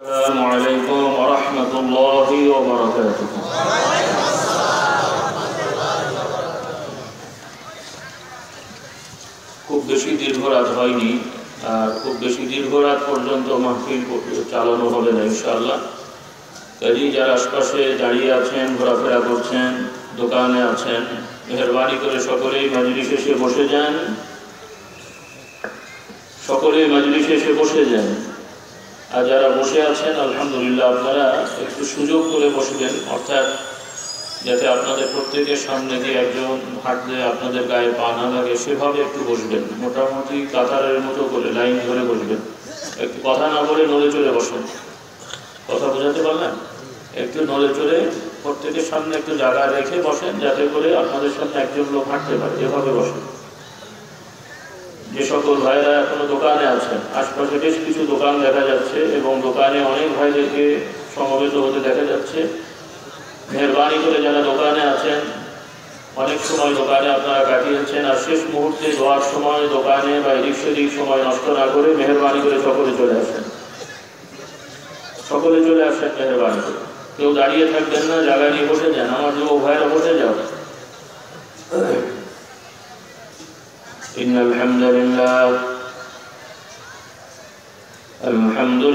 السلام عليكم ورحمة الله وبركاته. খুব বেশি দীর্ঘ রাত হয়নি আর খুব বেশি দীর্ঘ রাত পর্যন্ত মাহফিল চালানো হবে না ইনশাআল্লাহ। কাজেই যারা আশপাশে দাঁড়িয়ে আছেন, ঘোরাফেরা করছেন, দোকানে আছেন, মেহরবানি করে সকলেই মজলিসে এসে বসে যান। সকলেই মজলিসে এসে বসে যান। আর যারা বসে আছেন আলহামদুলিল্লাহ আপনারা একটু সুযোগ করে বসবেন, অর্থাৎ যাতে আপনাদের প্রত্যেকের সামনে দিয়ে একজন হাঁটলে আপনাদের গায়ে পা না লাগে সেভাবে একটু বসবেন। মোটামুটি কাতারের মতো করে লাইন ধরে বসবেন। একটু কথা না বলে নড়ে চড়ে বসেন। কথা বোঝাতে পারলেন? একটু নড়ে চড়ে প্রত্যেকের সামনে একটু জায়গা রেখে বসেন, যাতে করে আপনাদের সামনে একজন লোক হাঁটতে পারে, এভাবে বসেন। যে সকল ভাইরা এখনো দোকানে আছেন, আশপাশে বেশ কিছু দোকান দেখা যাচ্ছে এবং দোকানে অনেক ভাইদেরকে সমবেত হতে দেখা যাচ্ছে। মেহরবানি করে যারা দোকানে আছেন, অনেক সময় দোকানে আপনারা কাটিয়েছেন, আর শেষ মুহূর্তে যাওয়ার সময় দোকানে বা এদিক সেদিক সময় নষ্ট না করে মেহরবানি করে সকলে চলে আসেন। সকলে চলে আসেন মেহরবানি করে। কেউ দাঁড়িয়ে থাকবেন না, জায়গা নিয়ে বসে যান। আমার যুবক ভাইরা বসে যাও। إن الحمد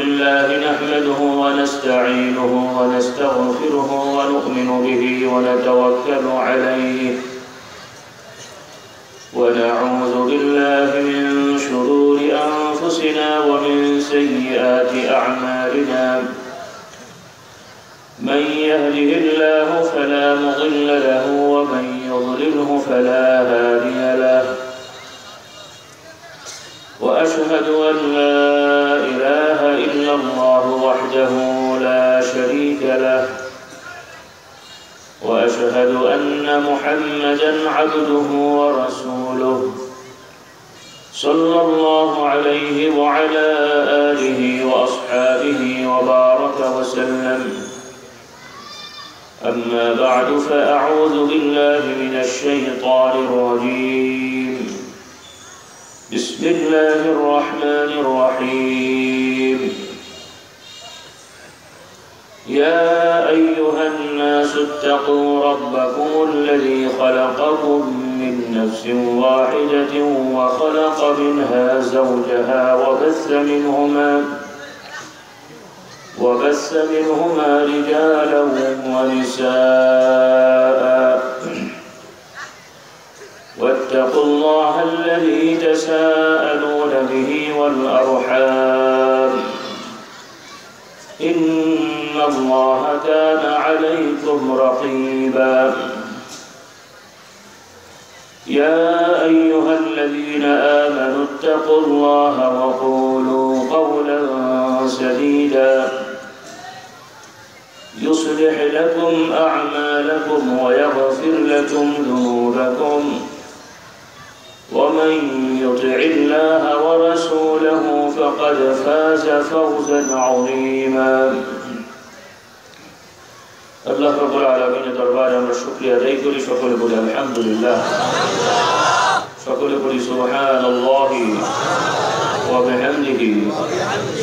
لله نحمده ونستعينه ونستغفره ونؤمن به ونتوكل عليه ونعوذ بالله من شرور أنفسنا ومن سيئات أعمالنا من يهده الله فلا مضل له ومن يضلله فلا هادي له وأشهد أن لا إله إلا الله وحده لا شريك له وأشهد أن محمدًا عبده ورسوله صلى الله عليه وعلى آله وأصحابه وبارك وسلم. أما بعد فأعوذ بالله من الشيطان الرجيم. بسم الله الرحمن الرحيم. يا أيها الناس اتقوا ربكم الذي خلقكم من نفس واحدة وخلق منها زوجها وبث منهما رجالا ونساء واتقوا الله الذي تساءلون به والأرحام إن الله كان عليكم رقيبا. يا أيها الذين آمنوا اتقوا الله وقولوا قولا سديدا يصلح لكم أعمالكم ويغفر لكم ذنوبكم ومن يطع الله ورسوله فقد فاز فوزا عظيما. আল্লাহ রাব্বুল আলামিনের দরবারে আমরা শুকরিয়া আদায় করি। সকলে বলি আলহামদুলিল্লাহ। সকলে বলি সুবহানাল্লাহি ওয়া বিহামদিহি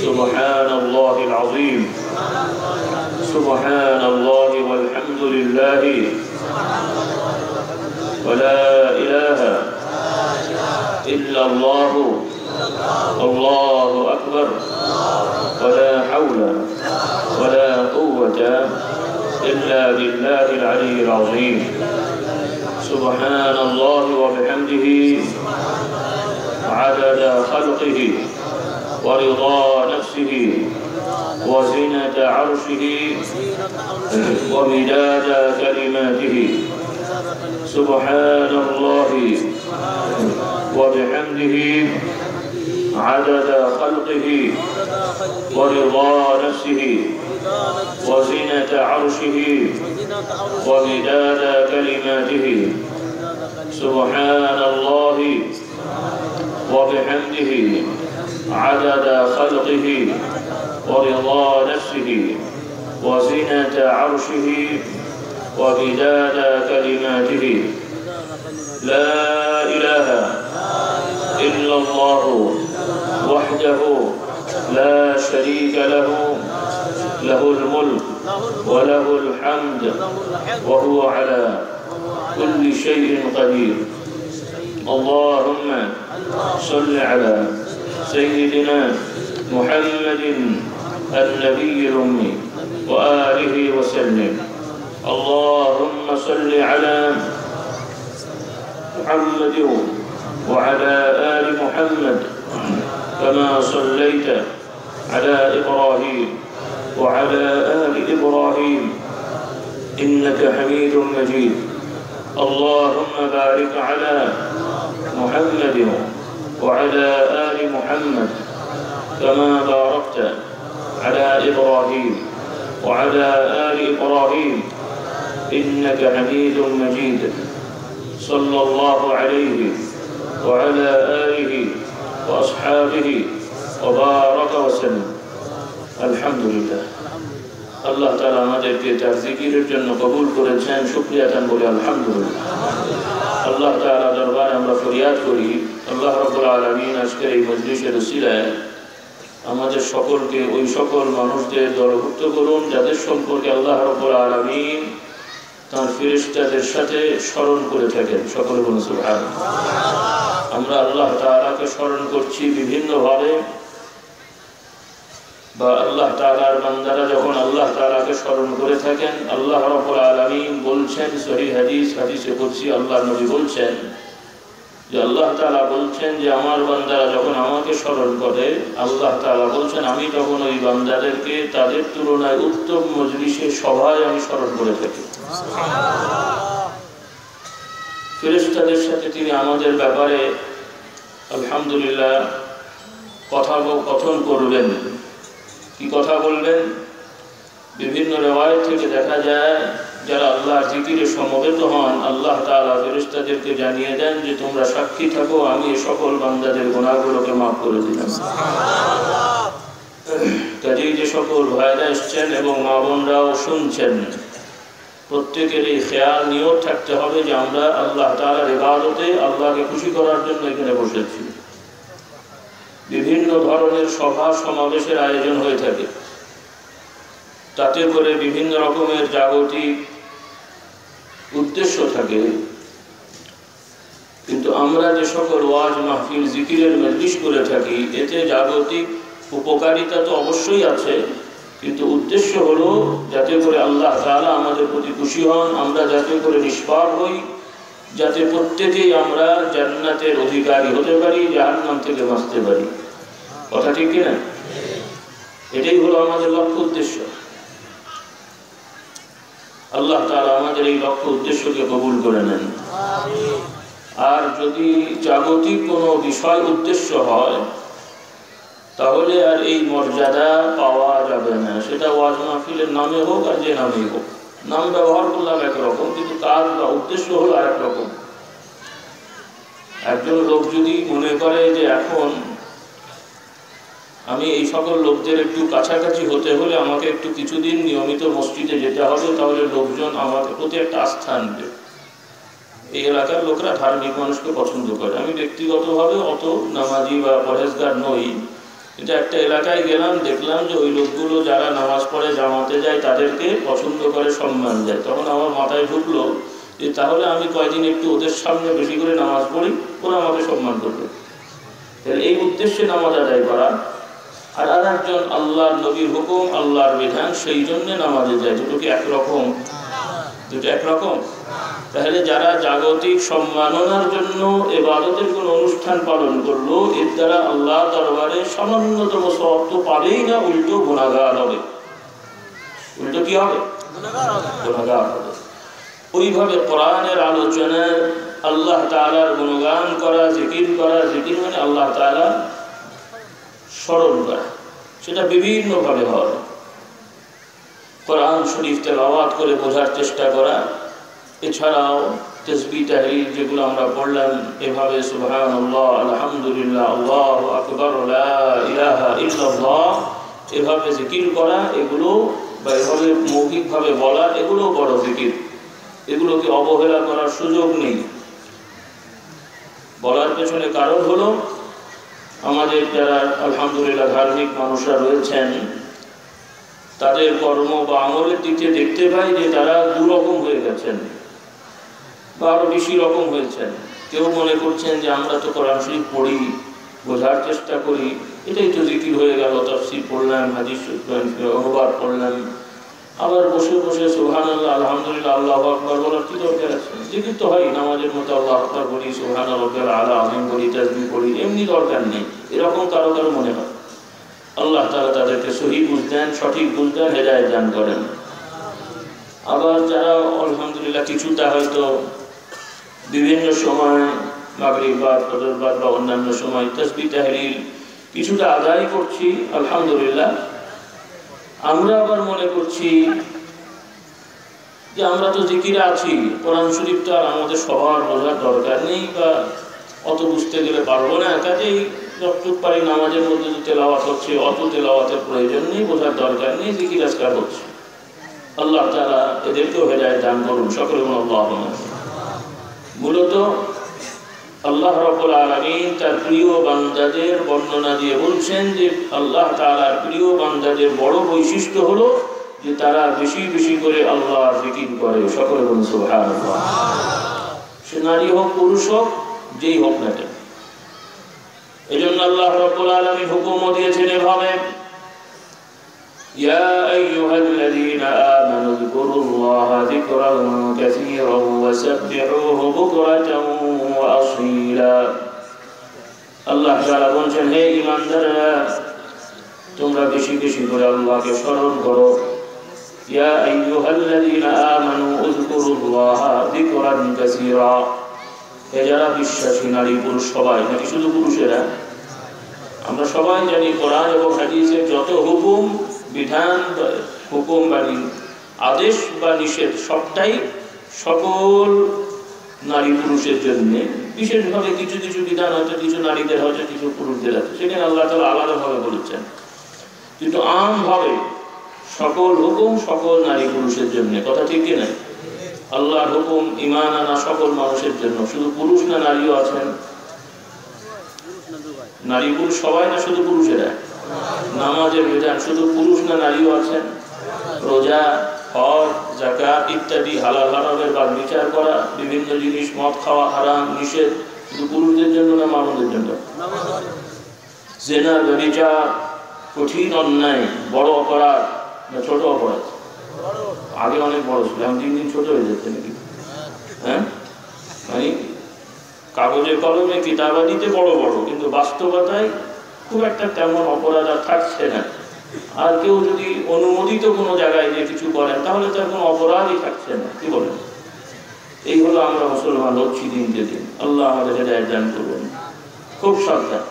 সুবহানাল্লাহিল আযীম সুবহানাল্লাহি ওয়াল হামদুলিল্লাহি ওয়া লা ইলাহা ইল্লাল্লাহু আল্লাহু আকবার ওয়া লা হাওলা ওয়া লা কুওয়াতা إلا بالله العلي العظيم. سبحان الله وبحمده عدد خلقه ورضا نفسه وزنة عرشه ومداد كلماته. سبحان الله وبحمده عدد خلقه ورضا نفسه وزنة عرشه ومداد كلماته. سبحان الله وبحمده عدد خلقه ورضا نفسه وزنة عرشه ومداد كلماته. لا إله إلا الله وحده لا شريك له له الملك وله الحمد وهو على كل شيء قدير. اللهم صل على سيدنا محمد النبي الأمي وآله وسلم. اللهم صل على محمد وعلى آل محمد كما صليت على إبراهيم وعلى آل إبراهيم إنك حميد مجيد. اللهم بارك على محمد وعلى آل محمد كما باركت على إبراهيم وعلى آل إبراهيم إنك حميد مجيد. صلى الله عليه وعلى آله وأصحابه وبارك وسلم. الحمد لله. আল্লাহ তাআলা আমাদেরকে তার জিকিরের জন্য কবুল করেছেন, শুকরিয়া আদান বলে আলহামদুলিল্লাহ। আল্লাহ তাআলা দরবারে আমরা ফরিয়াদ করি, আল্লাহ রাব্বুল আলামিন আজকের এই মজলিসের উসিলায় আমাদের সকলকে ওই সকল মানুষদের দলভুক্ত করুন যাদের সম্পর্কে আল্লাহ রাব্বুল আলামিন তার ফেরেশতাদের সাথে স্মরণ করে থাকেন। সকলে বলুন সুবহানাল্লাহ। আমরা আল্লাহ তাআলাকে স্মরণ করছি বিভিন্নভাবে, বা আল্লাহ তাআলার বান্দারা যখন আল্লাহ তাআলাকে স্মরণ করে থাকেন, আল্লাহ রাব্বুল আলামিন বলছেন সহিহ হাদিসে কুদসি, আল্লাহ নবী বলছেন যে আল্লাহ তাআলা বলছেন যে আমার বান্দারা যখন আমাকে স্মরণ করে, আল্লাহ তাআলা বলছেন আমি তখন ওই বান্দাদেরকে তাদের তুলনায় উত্তম মজলিসে সভায় আমি স্মরণ করে থাকি। ফেরেশতাদের সাথে তিনি আমাদের ব্যাপারে আলহামদুলিল্লাহ কথোপকথন করবেন। কি কথা বলবেন? বিভিন্ন রিওয়ায়াত থেকে দেখা যায় যারা আল্লাহর জিকিরে সমবেত হন, আল্লাহ তাআলা ফেরেশতাদেরকে জানিয়ে দেন যে তোমরা সাক্ষী থাকো আমি এই সকল বান্দাদের গুনাহগুলোকে মাফ করে দিলাম। কাজেই যে সকল ভাইরা এসছেন এবং মা বোনরাও শুনছেন, প্রত্যেকের এই খেয়াল নিয়ত থাকতে হবে যে আমরা আল্লাহ তাআলার ইবাদতে আল্লাহকে খুশি করার জন্য এখানে বসেছি। বিভিন্ন ধরনের সভা সমাবেশের আয়োজন হয়ে থাকে, তাতে করে বিভিন্ন রকমের জাগতিক উদ্দেশ্য থাকে, কিন্তু আমরা যে সকল ওয়াজ মাহফিল জিকিরের মজলিস করে থাকি এতে জাগতিক উপকারিতা তো অবশ্যই আছে, কিন্তু উদ্দেশ্য হলো যাতে করে আল্লাহ তাআলা আমাদের প্রতি খুশি হন, আমরা যাতে করে নিষ্পাপ হই, যাতে প্রত্যেকেই আমরা জান্নাতের অধিকারী হতে পারি, জাহান্নাম থেকে বাঁচতে পারি। কথা ঠিক কি না? এটাই হলো আমাদের লক্ষ্য উদ্দেশ্য। আল্লাহ তাআলা আমাদের এই লক্ষ্য উদ্দেশ্যকে কবুল করে নেন। আর যদি জাগতিক কোনো বিষয় উদ্দেশ্য হয় তাহলে আর এই মর্যাদা পাওয়া যাবে না, সেটা ওয়াজ মাহফিলের নামে হোক আর যে নামেই হোক। নাম ব্যবহার করলাম একরকম, কিন্তু কাজ বা উদ্দেশ্য হলো আরেক রকম। একজন লোক যদি মনে করে যে এখন আমি এই সকল লোকদের একটু কাছাকাছি হতে হলে আমাকে একটু কিছুদিন নিয়মিত মসজিদে যেতে হবে, তাহলে লোকজন আমাকে প্রতি একটা আস্থা আনবে। এই এলাকার লোকরা ধার্মিক মানুষকে পছন্দ করে। আমি ব্যক্তিগতভাবে অত নামাজি বা পরহেজগার নই, কিন্তু একটা এলাকায় গেলাম, দেখলাম যে ওই লোকগুলো যারা নামাজ পড়ে জামাতে যায় তাদেরকে পছন্দ করে, সম্মান দেয়। তখন আমার মাথায় ঢুকলো যে তাহলে আমি কয়েকদিন একটু ওদের সামনে বেশি করে নামাজ পড়ি, ওরা আমাকে সম্মান করবে। এই উদ্দেশ্যে নামাজ আদায় করা, আর একজন আল্লাহর নবীর হুকুম আল্লাহর বিধান সেই জন্য নামাজে যায়। দুটো কি একরকম? দুটো একরকম? তাহলে যারা জাগতিক সম্মাননার জন্য ইবাদতের কোনো অনুষ্ঠান পালন করলো, এর দ্বারা আল্লাহ দরবারে সামান্যতম সওয়াব তো পাবেই না, উল্টো গুনাহগার হবে। উল্টো কি হবে? গুনাহগার হবে। ওইভাবে কোরআনের আলোচনায় আল্লাহ তাআলার গুণগান করা, জিকির মানে আল্লাহ তাআলা স্মরণ করা, সেটা বিভিন্নভাবে হয়। কোরআন শরীফ তেলাওয়াত করে বোঝার চেষ্টা করা, এছাড়াও তাসবিহ তাহলিল যেগুলো আমরা পড়লাম এভাবে সুবহানাল্লাহ, আলহামদুলিল্লাহ, আল্লাহু আকবার, লা ইলাহা ইল্লাল্লাহ, এভাবে জিকির করা, এগুলো বা এভাবে মৌখিকভাবে বলা, এগুলো বড় জিকির। এগুলোকে অবহেলা করার সুযোগ নেই। বলার পেছনে কারণ হলো আমাদের যারা আলহামদুলিল্লাহ ধার্মিক মানুষরা রয়েছেন তাদের কর্ম বা আমলের দিকে দেখতে পাই যে তারা দুরকম হয়ে গেছেন বা আরো বেশি রকম হয়েছেন। কেউ মনে করছেন যে আমরা তো কোরআন শরীফ পড়ি, বোঝার চেষ্টা করি, এটাই তো জিকির হয়ে গেল, তাফসীর পড়লাম, হাদিস অনুবাদ পড়লাম, আবার বসে বসে সুবহানাল্লাহ আলহামদুলিল্লাহ আল্লাহু আকবার বলার কি দরকার আছে? জিকির তো হয় নামাজের মতো, আল্লাহু আকবার বলি, সুবহান রাব্বিল আলা আযীম বলি, তাসবিহ বলি, এমনি দরকার নেই, এরকম কারো কারো মনে হয়। আল্লাহ তাআলা তাদেরকে সহি বুঝ দেন, সঠিক বুঝ দেন, হেদায়েত দান করেন। আবার যারা আলহামদুলিল্লাহ কিছুটা হয়তো বিভিন্ন সময় মাগরিব বাদ, ফজর বাদ বা অন্যান্য সময় তাসবিহ তাহলিল কিছুটা আদায় করছি আলহামদুলিল্লাহ, আমরা আবার মনে করছি যে আমরা তো জিকিরে আছি, কোরআন শরীফ তো আর আমাদের সবার বোঝার দরকার নেই বা অত বুঝতে গেলে পারবো না, কাজেই যতটুকু পারি নামাজের মধ্যে যে তেলাওয়াত হচ্ছে অত তেলাওয়াতের প্রয়োজন নেই, বোঝার দরকার নেই, জিকির আজকার হচ্ছে। আল্লাহ তাআলা এদেরকেও হেদায়েত দান করুন, সকলে বলুন আল্লাহুম্মা। মূলত আল্লাহ রাব্বুল আলামিন তার প্রিয় বান্দাদের বর্ণনা দিয়ে বলছেন যে আল্লাহ তাআলার প্রিয় বান্দাদের বড় বৈশিষ্ট্য হলো যে তারা বেশি বেশি করে আল্লাহর জিকির করে, সকলে বলুন সুবহানাল্লাহ। সে নারী হোক পুরুষ হোক, যেই হোক না কেন। এজন্য আল্লাহ রাব্বুল আলামিন হুকুমও দিয়েছেন এভাবে, ইয়া আইয়ুহাল্লাযীনা আমানু যকুরুল্লাহা যিকরান কাসীরান ওয়া সাব্বিহুহু বুকরাতান ওয়া আসীলা। আল্লাহ তাআলা বলেন, হে ঈমানদাররা, তোমরা বেশি বেশি করে আল্লাহকে স্মরণ করো। ইয়া আইয়ুহাল্লাযীনা আমানু যকুরুল্লাহা যিকরান কাসীরা। হে যারা বিশ্বাসী নারী পুরুষ সবাই, নাকি শুধু পুরুষেরা? আমরা সবাই জানি কোরআন এবং হাদিসের যত হুকুম বিধান, হুকুম বা আদেশ বা নিষেধ সবটাই সকল নারী পুরুষের জন্য। বিশেষভাবে কিছু কিছু বিধান হয়তো কিছু নারীদের, হয়তো কিছু পুরুষদের আছে, সেখানে আল্লাহ তাআলা আলাদাভাবে বলেছেন, কিন্তু আমভাবে সকল হুকুম সকল নারী পুরুষের জন্য। কথা ঠিক কিনা? আল্লাহর হুকুম ঈমান আনা সকল মানুষের জন্য, শুধু পুরুষ না নারীও আছেন? নারী পুরুষ সবাই না শুধু পুরুষেরা? নামাজের বিধান শুধু পুরুষ না নারীও আছেন? রোজা, হজ, যাকাত ইত্যাদি হালাল হারামের বাদ বিচার করা, বিভিন্ন জিনিস মদ খাওয়া হারাম নিষেধ শুধু পুরুষদের জন্য না মানুষদের জন্য? জিনা, ব্যভিচার কঠিন অন্যায়, বড় অপরাধ না ছোট অপরাধ? আগে অনেক বড় ছিল, এখন দিন দিন ছোট হয়ে যাচ্ছে নাকি? হ্যাঁ, মানে কাগজে কলমে কিতাবাদিতে বড় বড়, কিন্তু বাস্তবতায় খুব একটা তেমন অপরাধ আর থাকছে না। আর কেউ যদি অনুমোদিত কোনো জায়গায় যে কিছু করেন তাহলে তার কোনো অপরাধই থাকছে না। কি বলেন? এই হলো আমরা মুসলমান হচ্ছি দিন কে দিন। আল্লাহ আমাদের হেদায়েত দান করুন। খুব সাবধান।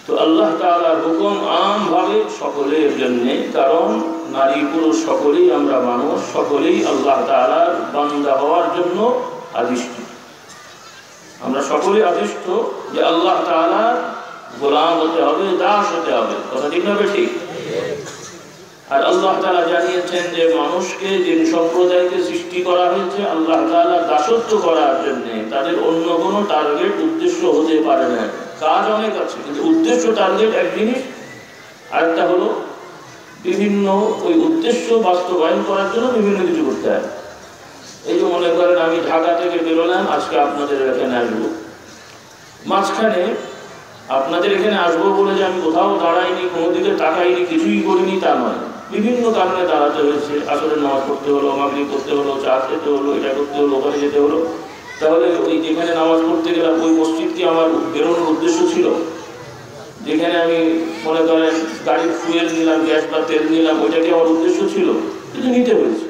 তো আল্লাহ তাআলার হুকুম আমভাবে সকলের জন্যে, কারণ নারী পুরুষ সকলেই আমরা মানুষ, সকলেই আল্লাহ তাআলার বান্দা হওয়ার জন্য আদিষ্ট। আমরা সকলেই আদিষ্ট যে আল্লাহ তাআলার গোলাম হতে হবে, দাস হতে হবে। কথা ঠিক না ঠিক? আর আল্লাহ তাআলা জানিয়েছেন যে মানুষকে, জিন সম্প্রদায়কে সৃষ্টি করা হয়েছে আল্লাহ তাআলার দাসত্ব করার জন্য। তাদের অন্য কোনো টার্গেট উদ্দেশ্য হতে পারে না। কাজ অনেক আছে, কিন্তু উদ্দেশ্য টার্গেট এক জিনিস, আরেকটা হলো বিভিন্ন ওই উদ্দেশ্য বাস্তবায়ন করার জন্য বিভিন্ন কিছু করতে হয়। এই যে মনে করেন আমি ঢাকা থেকে বেরোলাম, আজকে আপনাদের এখানে আসবো, মাঝখানে আপনাদের এখানে আসবো বলে যে আমি কোথাও দাঁড়াইনি, কোনো দিকে তাকাইনি, কিছুই করিনি তা নয়। বিভিন্ন কারণে দাঁড়াতে হয়েছে। আসরের নামাজ পড়তে হলো, মাগরিব পড়তে হলো, চা খেতে হলো, এটা করতে হলো, ওখানে যেতে হলো। তাহলে ওই যেখানে নামাজ পড়তে গেলাম ওই মসজিদ কি আমার বেরোনোর উদ্দেশ্য ছিল? যেখানে আমি মনে করেন গাড়ির ফুয়েল নিলাম, গ্যাস বা তেল নিলাম, ওইটা কি আমার উদ্দেশ্য ছিল? কিন্তু নিতে হয়েছে।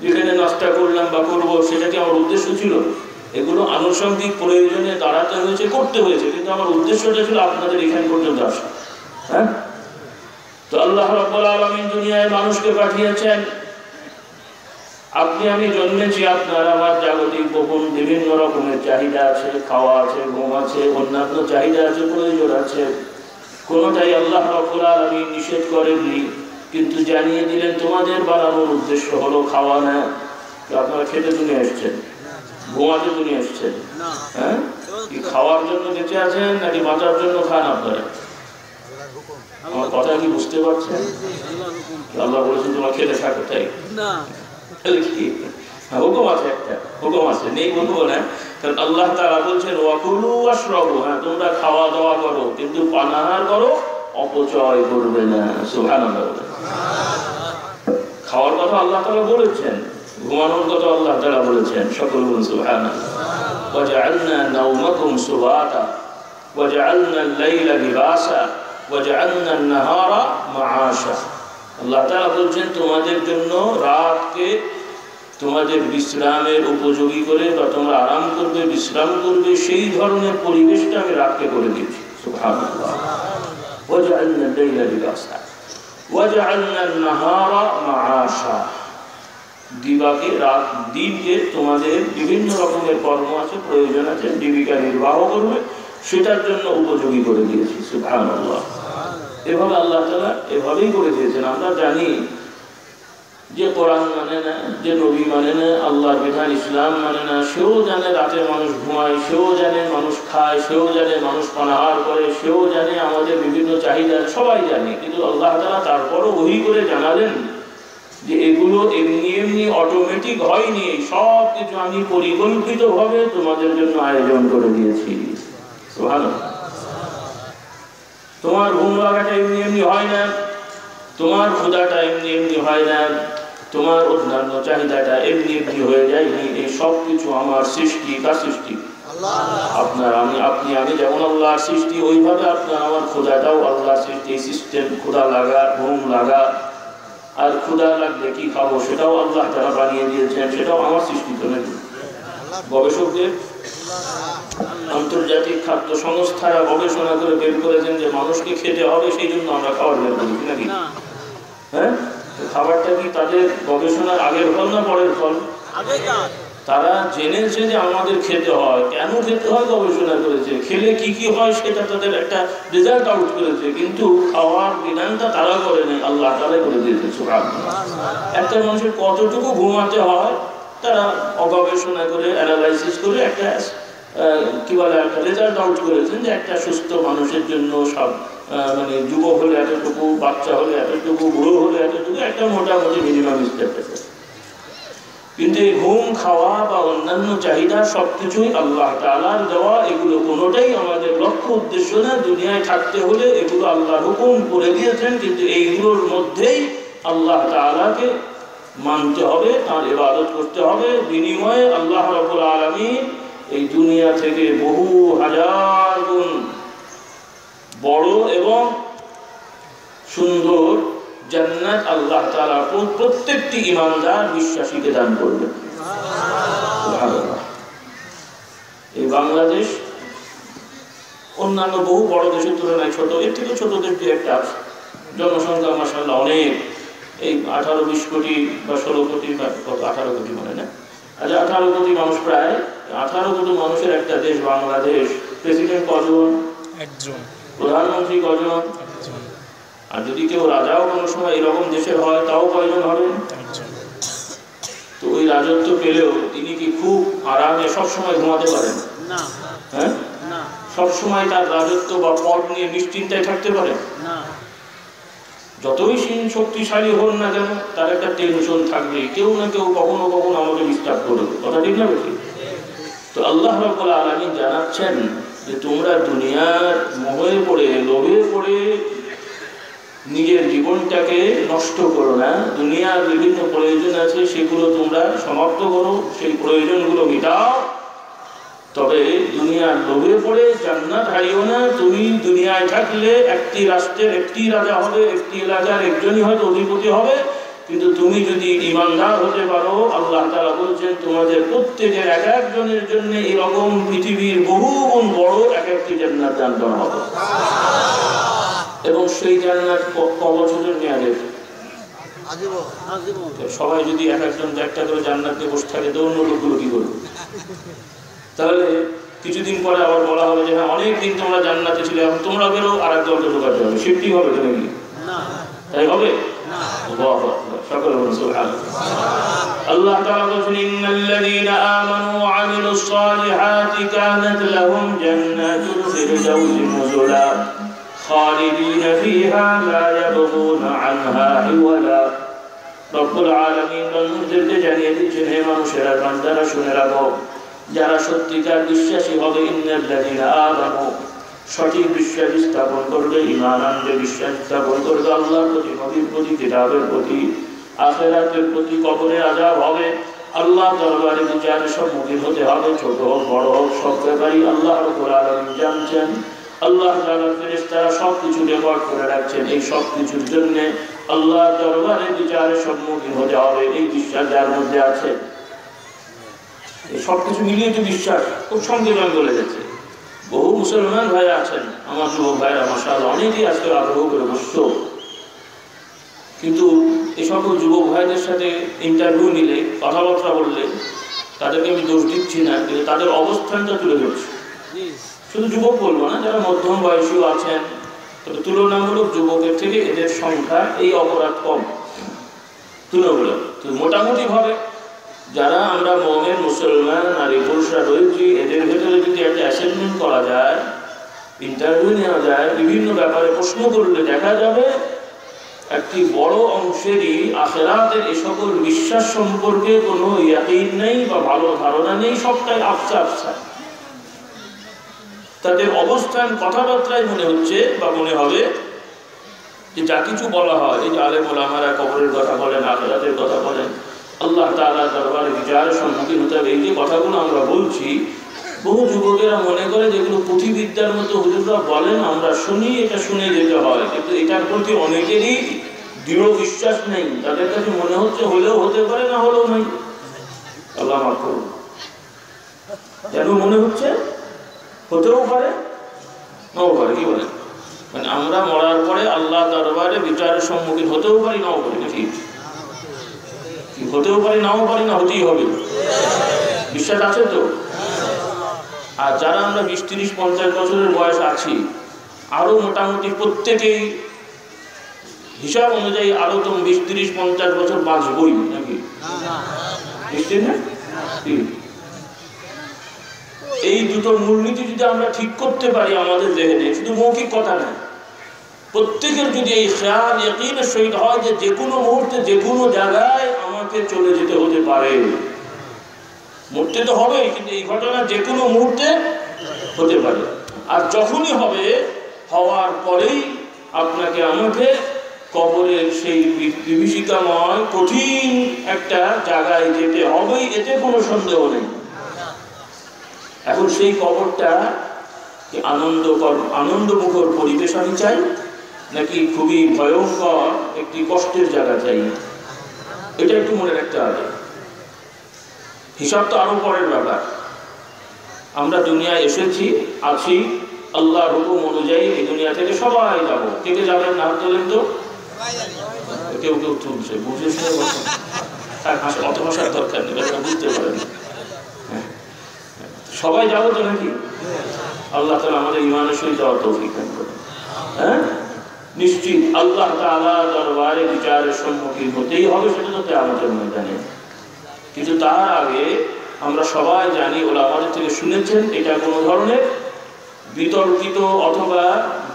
যেখানে নাস্তা করলাম বা করবো, সেটা কি আমার উদ্দেশ্য ছিল? এগুলো আনুষঙ্গিক প্রয়োজনে দাঁড়াতে হয়েছে, করতে হয়েছে, কিন্তু আমার উদ্দেশ্যটা ছিল আপনাদের এখানে পর্যন্ত আসা। হ্যাঁ, তো আল্লাহ রাব্বুল আলামিন দুনিয়ায় মানুষকে পাঠিয়েছেন। আপনি আমি জন্মেছি, আপনার আমার জাগতিক গোপন বিভিন্ন রকমের চাহিদা আছে, খাওয়া আছে, ঘুম আছে, অন্যান্য চাহিদা আছে, প্রয়োজন আছে। কোনোটাই আল্লাহ রাব্বুল আলামিন নিষেধ করেননি, কিন্তু জানিয়ে দিলেন তোমাদের বানানোর উদ্দেশ্য হলো খাওয়া না। আপনারা খেতে দুনিয়া এসছেন, ঘুমাতে দুনিয়া এসছেন? হ্যাঁ, কি খাওয়ার জন্য বেঁচে আছেন নাকি বাঁচার জন্য খান আপনারা? আমার কথা কি বুঝতে পারছেন? আল্লাহ বলেছেন তোমার খেতে থাকো, তাই না? হুকুম আছে, একটা হুকুম আছে, নেই বলবো না। কারণ আল্লাহ তাআলা বলছেন ওয়াকুলু ওয়াশরাবু, হ্যাঁ তোমরা খাওয়া দাওয়া করো কিন্তু পানাহার করো, অপচয় করবে না। সুবহানাল্লাহ। খাওয়ার কথা আল্লাহ তাআলা বলেছেন, ঘুমানোর কথা আল্লাহ তাআলা বলেছেন, সকল বলুন সুবহানাল্লাহ। ওয়াজআলনা নাওমাকুম সুবাতা ওয়াজআলনা আল-লাইলা লিবাসা ওয়াজআলনা আন-নাহারা মাআশা। আল্লাহ তাআলা বলছেন তোমাদের জন্য রাতকে তোমাদের বিশ্রামের উপযোগী করে, বা তোমরা আরাম করবে, বিশ্রাম করবে, সেই ধরনের পরিবেশটা আমি রাতকে করে দিয়েছি। সুবহানাল্লাহ। ওয়াজআলনা আল-লাইলা লিবাসা ওয়াজআলনা আন-নাহারা মাআশা। দিবাকে, রাত দিনকে তোমাদের বিভিন্ন রকমের কর্ম আছে, প্রয়োজন আছে, জীবিকা নির্বাহ করবে, সেটার জন্য উপযোগী করে দিয়েছি। সুবহানাল্লাহ। এভাবে আল্লাহ তাআলা এভাবেই করে দিয়েছেন। আমরা জানি যে কোরআন মানে না, যে নবী মানে না, আল্লাহর বিধান ইসলাম মানে না, সেও জানে রাতে মানুষ ঘুমায়, সেও জানে মানুষ খায়, সেও জানে মানুষ পানাহার করে, সেও জানে আমাদের বিভিন্ন চাহিদা, সবাই জানে। কিন্তু আল্লাহ তাআলা তারপরও ওহী করে জানালেন যে এগুলো এমনি এমনি অটোমেটিক হয়নি, সব কিছু আমি পরিকল্পিতভাবে তোমাদের জন্য আয়োজন করে দিয়েছি। সুবহানাল্লাহ। তোমার ঘুম লাগাটা এমনি এমনি হয় না, তোমার ক্ষুধাটা এমনি এমনি হয় না, তোমার অন্যান্য চাহিদাটা এমনি এমনি হয়ে যায়নি। এই সব কিছু আমার সৃষ্টি। কার সৃষ্টি? আপনার, আপনি আমি যেমন আল্লাহর সৃষ্টি, ওইভাবে আপনার আমার ক্ষুধাটাও আল্লাহর সৃষ্টি। এই সিস্টেম, ক্ষুধা লাগা, ঘুম লাগা, আর ক্ষুধা লাগলে কি খাবো সেটাও আল্লাহ তাআলা বানিয়ে দিয়েছেন, সেটাও আমার সৃষ্টি তো নাকি? গবেষকদের, আন্তর্জাতিক খাদ্য সংস্থারা গবেষণা করে বের করেছেন যে মানুষকে খেতে হবে, সেই জন্য আমরা খাবার বের করি নাকি? হ্যাঁ, খাবারটা কি তাদের গবেষণার আগের ফল না পরের ফল? তারা জেনেছে যে আমাদের খেতে হয়, কেন খেতে হয় গবেষণা করেছে, খেলে কি কি হয় সেটা তাদের একটা রেজাল্ট আউট করেছে, কিন্তু খাওয়ার বিধানটা তারা করে নেই, আল্লাহ তাআলা করে দিয়েছে। সুবহানাল্লাহ। একটা মানুষের কতটুকু ঘুমাতে হয় তারা গবেষণা করে, অ্যানালাইসিস করে একটা কি বলে, একটা রেজাল্ট আউট করেছেন যে একটা সুস্থ মানুষের জন্য সব মানে যুবক হলে এতটুকু, বাচ্চা হলে এতটুকু, বুড়ো হলে এতটুকু, একটা মোটামুটি মিনিমাম স্টেপ আছে। কিন্তু এই ঘুম, খাওয়া বা অন্যান্য চাহিদা সবকিছুই আল্লাহ তাআলার দেওয়া, এগুলো কোনোটাই আমাদের লক্ষ্য উদ্দেশ্য না। দুনিয়ায় থাকতে হলে এগুলো আল্লাহ হুকুম করে দিয়েছেন, কিন্তু এইগুলোর মধ্যেই আল্লাহ তাআলাকে মানতে হবে, তার ইবাদত করতে হবে। বিনিময়ে আল্লাহ রাব্বুল আলামিন এই দুনিয়া থেকে বহু হাজার গুণ বড় এবং সুন্দর জান্নাত আল্লাহ তাআলা প্রত্যেকটি ঈমানদার বিশ্বাসীকে দান করবেন। সুবহানাল্লাহ। এই বাংলাদেশ অন্যান্য বহু বড় দেশের তুলনায় ছোট, এর থেকে ছোট দেশ দিয়ে একটা জনসংখ্যা মাশাআল্লাহ অনেক, এই 18-20 কোটি বা 16 কোটি বা কত, 18 কোটি মানে না, আচ্ছা 18 কোটি মানুষ, প্রায় 18 কোটি মানুষের একটা দেশ বাংলাদেশ। প্রেসিডেন্ট কজন? একজন। প্রধানমন্ত্রী কজন? একজন। আর যদি কেউ রাজাও কোনো সময় এরকম দেশের হয় তাও কয়জন হবেন? একজন। তো ওই রাজত্ব পেলেও তিনি কি খুব আরামে সব সময় ঘুমাতে পারেন? না। হ্যাঁ, না। সব সময় তার রাজত্ব বা পদ নিয়ে নিশ্চিন্তায় থাকতে পারে না। যতই শক্তিশালী হন না কেন, তার একটা টেনশন থাকবে, কেউ না কেউ কখনো কখনো আমাকে ডিস্টার্ব করবে। কথা ঠিক না বেশি? তো আল্লাহ রাব্বুল আলামিন জানাচ্ছেন যে তোমরা দুনিয়ার মোহে পড়ে, লোভে পড়ে নিজের জীবনটাকে নষ্ট করো না। দুনিয়ার বিভিন্ন প্রয়োজন আছে, সেগুলো তোমরা সমাপ্ত করো, সেই প্রয়োজনগুলো মেটাও। তবে দুনিয়ার লোভে পড়ে জান্নাত হারিও না। তুমি দুনিয়ায় থাকলে একটি রাষ্ট্রের একটি রাজা হবে, একটি এলাকার একজনই হয়তো অধিপতি হবে, কিন্তু তুমি যদি ঈমানদার হতে পারো, আল্লাহ তাআলা বলছেন তোমাদের প্রত্যেকের এক একজনের জন্য এরকম পৃথিবীর বহু গুণ বড় এক একটি জান্নাত দান করা হবে। এবং সেই জান্নাত কত বছরের মেয়াদের? সবাই যদি এক একজন একটা করে জান্নাতে বসে থাকে তো অন্য লোকগুলো কি করবে? তাহলে কিছুদিন পরে আবার বলা হবে যে হ্যাঁ অনেক দিন তোমরা জান্নাতে ছিলে, এখন তোমরা বেরো, আর এক দলকে ঢোকাতে হবে। শিফটিং হবে তো নাকি? তাই হবে? সকলে বলুন সুবহানাল্লাহ। আল্লাহ তাআলা বলেন ইন্নাল্লাযীনা আমানু ওয়া আমিলুস সালিহাতি কানাত লাহুম জান্নাতুল ফিরদাউসি নুজুলা খালিদিনা ফিহা লা ইয়াবগুনা আনহা হিওয়ালা। রব্বুল আলামিন মানুষদেরকে জানিয়ে দিচ্ছেন, হে মানুষেরা, বান্দারা শুনে রাখো, যারা সত্যিকার বিশ্বাসী হবে, ইন্নাল্লাযীনা আমানু, সঠিক বিশ্বাস স্থাপন করবে, ঈমান আনবে, বিশ্বাস স্থাপন করবে আল্লাহর প্রতি, নবীর প্রতি, কিতাবের প্রতি, আখিরাতের প্রতি, কবরে আযাব হবে, আল্লাহ দরবারে বিচারের সম্মুখীন হতে হবে, ছোট হোক বড় হোক সব ব্যাপারই আল্লাহ রাব্বুল আলামিন জানছেন। আল্লাহ তাআলার ফেরেশতারা সবকিছু রেকর্ড করে রাখছেন। এই সব কিছুর জন্য আল্লাহ দরবারে বিচারের সম্মুখীন হতে হবে, এই বিশ্বাস যার মধ্যে আছে। এই সব কিছু মিলিয়ে যে বিশ্বাস, খুব সংক্ষেপে বলে যাচ্ছে। বহু মুসলমান ভাই আছেন, আমার যুবক ভাইরা মাশাআল্লাহ অনেকেই আজকে আগ্রহ করে বসতো, কিন্তু এই সকল যুবক ভাইদের সাথে ইন্টারভিউ নিলে, কথাবার্তা বললে, তাদেরকে আমি দোষ দিচ্ছি না, কিন্তু তাদের অবস্থানটা তুলে ধরছি। শুধু যুবক বলবো না, যারা মধ্যম বয়সীও আছেন, তবে তুলনামূলক যুবকের থেকে এদের সংখ্যা, এই অপরাধ কম তুলনামূলক। তো মোটামুটি ভাবে যারা আমরা মুমিন মুসলমান নারী পুরুষরা রয়েছি, এদের ভেতরে যদি একটা অ্যাসেসমেন্ট করা যায়, ইন্টারভিউ নেওয়া যায়, বিভিন্ন ব্যাপারে প্রশ্ন করলে দেখা যাবে একটি বড় অংশেরই আখিরাতের এই সকল বিশ্বাস সম্পর্কে কোনো ইয়াকিন নেই বা ভালো ধারণা নেই, সবটাই আফসা আফসা। তাদের অবস্থান কথাবার্তায় মনে হচ্ছে বা মনে হবে যে যা কিছু বলা হয়, এই যে আলেম ওলামারা কবরের কথা বলেন, আখিরাতের কথা বলেন, আল্লাহ তাআলা দরবারে বিচারের সম্মুখীন হতে হবে, এই যে কথাগুলো আমরা বলছি, বহু যুবকেরা মনে করে যেগুলো পুঁথিবিদ্যার মতো হুজুররা বলেন, আমরা শুনি, এটা শুনে যেতে হয়, কিন্তু এটার প্রতি অনেকেরই দৃঢ় বিশ্বাস নেই। তাদের কাছে মনে হচ্ছে হলেও হতে পারে, না হলেও নাই। আল্লাহ মাফ করুন। কেন মনে হচ্ছে হতেও পারে, নাও পারে? কি বলেন? মানে আমরা মরার পরে আল্লাহ দরবারে বিচারের সম্মুখীন হতেও পারি, নাও পারি, নাকি? হতেও পারি, নাও পারি, না হতেই হবে? বিশ্বাস আছে তো? আর যারা আমরা 20, 30, 50 বছরের বয়স আছি, আরো মোটামুটি প্রত্যেকেই হিসাব অনুযায়ী আরো তো 20, 30, 50 বছর বাঁচবই, নাকি? নিশ্চিত না? এই দুটো মূলনীতি যদি আমরা ঠিক করতে পারি আমাদের জেহেনে, শুধু মৌখিক কথা না, প্রত্যেকের যদি এই খেয়াল ইয়াকিনের সহিত হয় যে যে কোনো মুহূর্তে যে কোনো জায়গায় আমাকে চলে যেতে হতে পারে, মরতে তো হবে, কিন্তু এই ঘটনা যে কোনো মুহূর্তে হতে পারে, আর যখনই হবে, হওয়ার পরেই আপনাকে আমাকে কবরের সেই বিভীষিকাময় কঠিন একটা জায়গায় যেতে হবেই, এতে কোনো সন্দেহ নেই। এখন সেই কবরটা কি আনন্দমুখর পরিবেশ আমি চাই, নাকি খুবই ভয়ঙ্কর একটি কষ্টের জায়গা চাই? এটা একটু মনে রাখতে হবে। হিসাব তো আরো পরের ব্যাপার। আমরা দুনিয়ায় এসেছি, আছি, আল্লাহর হুকুম অনুযায়ী এই দুনিয়া থেকে সবাই যাবো। কে কে যাবেন না তোলেন তো? কেউ কেউ তুলছে, বুঝে শুনে বসেন, অত ভাষার দরকার নেই, বুঝতে পারেন। সবাই যাবো তো নাকি? আল্লাহ তাআলা আমাদের ঈমানের সহিত তৌফিক দান করুন। হ্যাঁ, নিশ্চিত আল্লাহ তাআলা দরবারে বিচারের সম্মুখীন হতেই হবে, সেটা তো কিয়ামতের ময়দানে। কিন্তু তার আগে আমরা সবাই জানি, ওলামাদের থেকে শুনেছেন, এটা কোনো ধরনের বিতর্কিত অথবা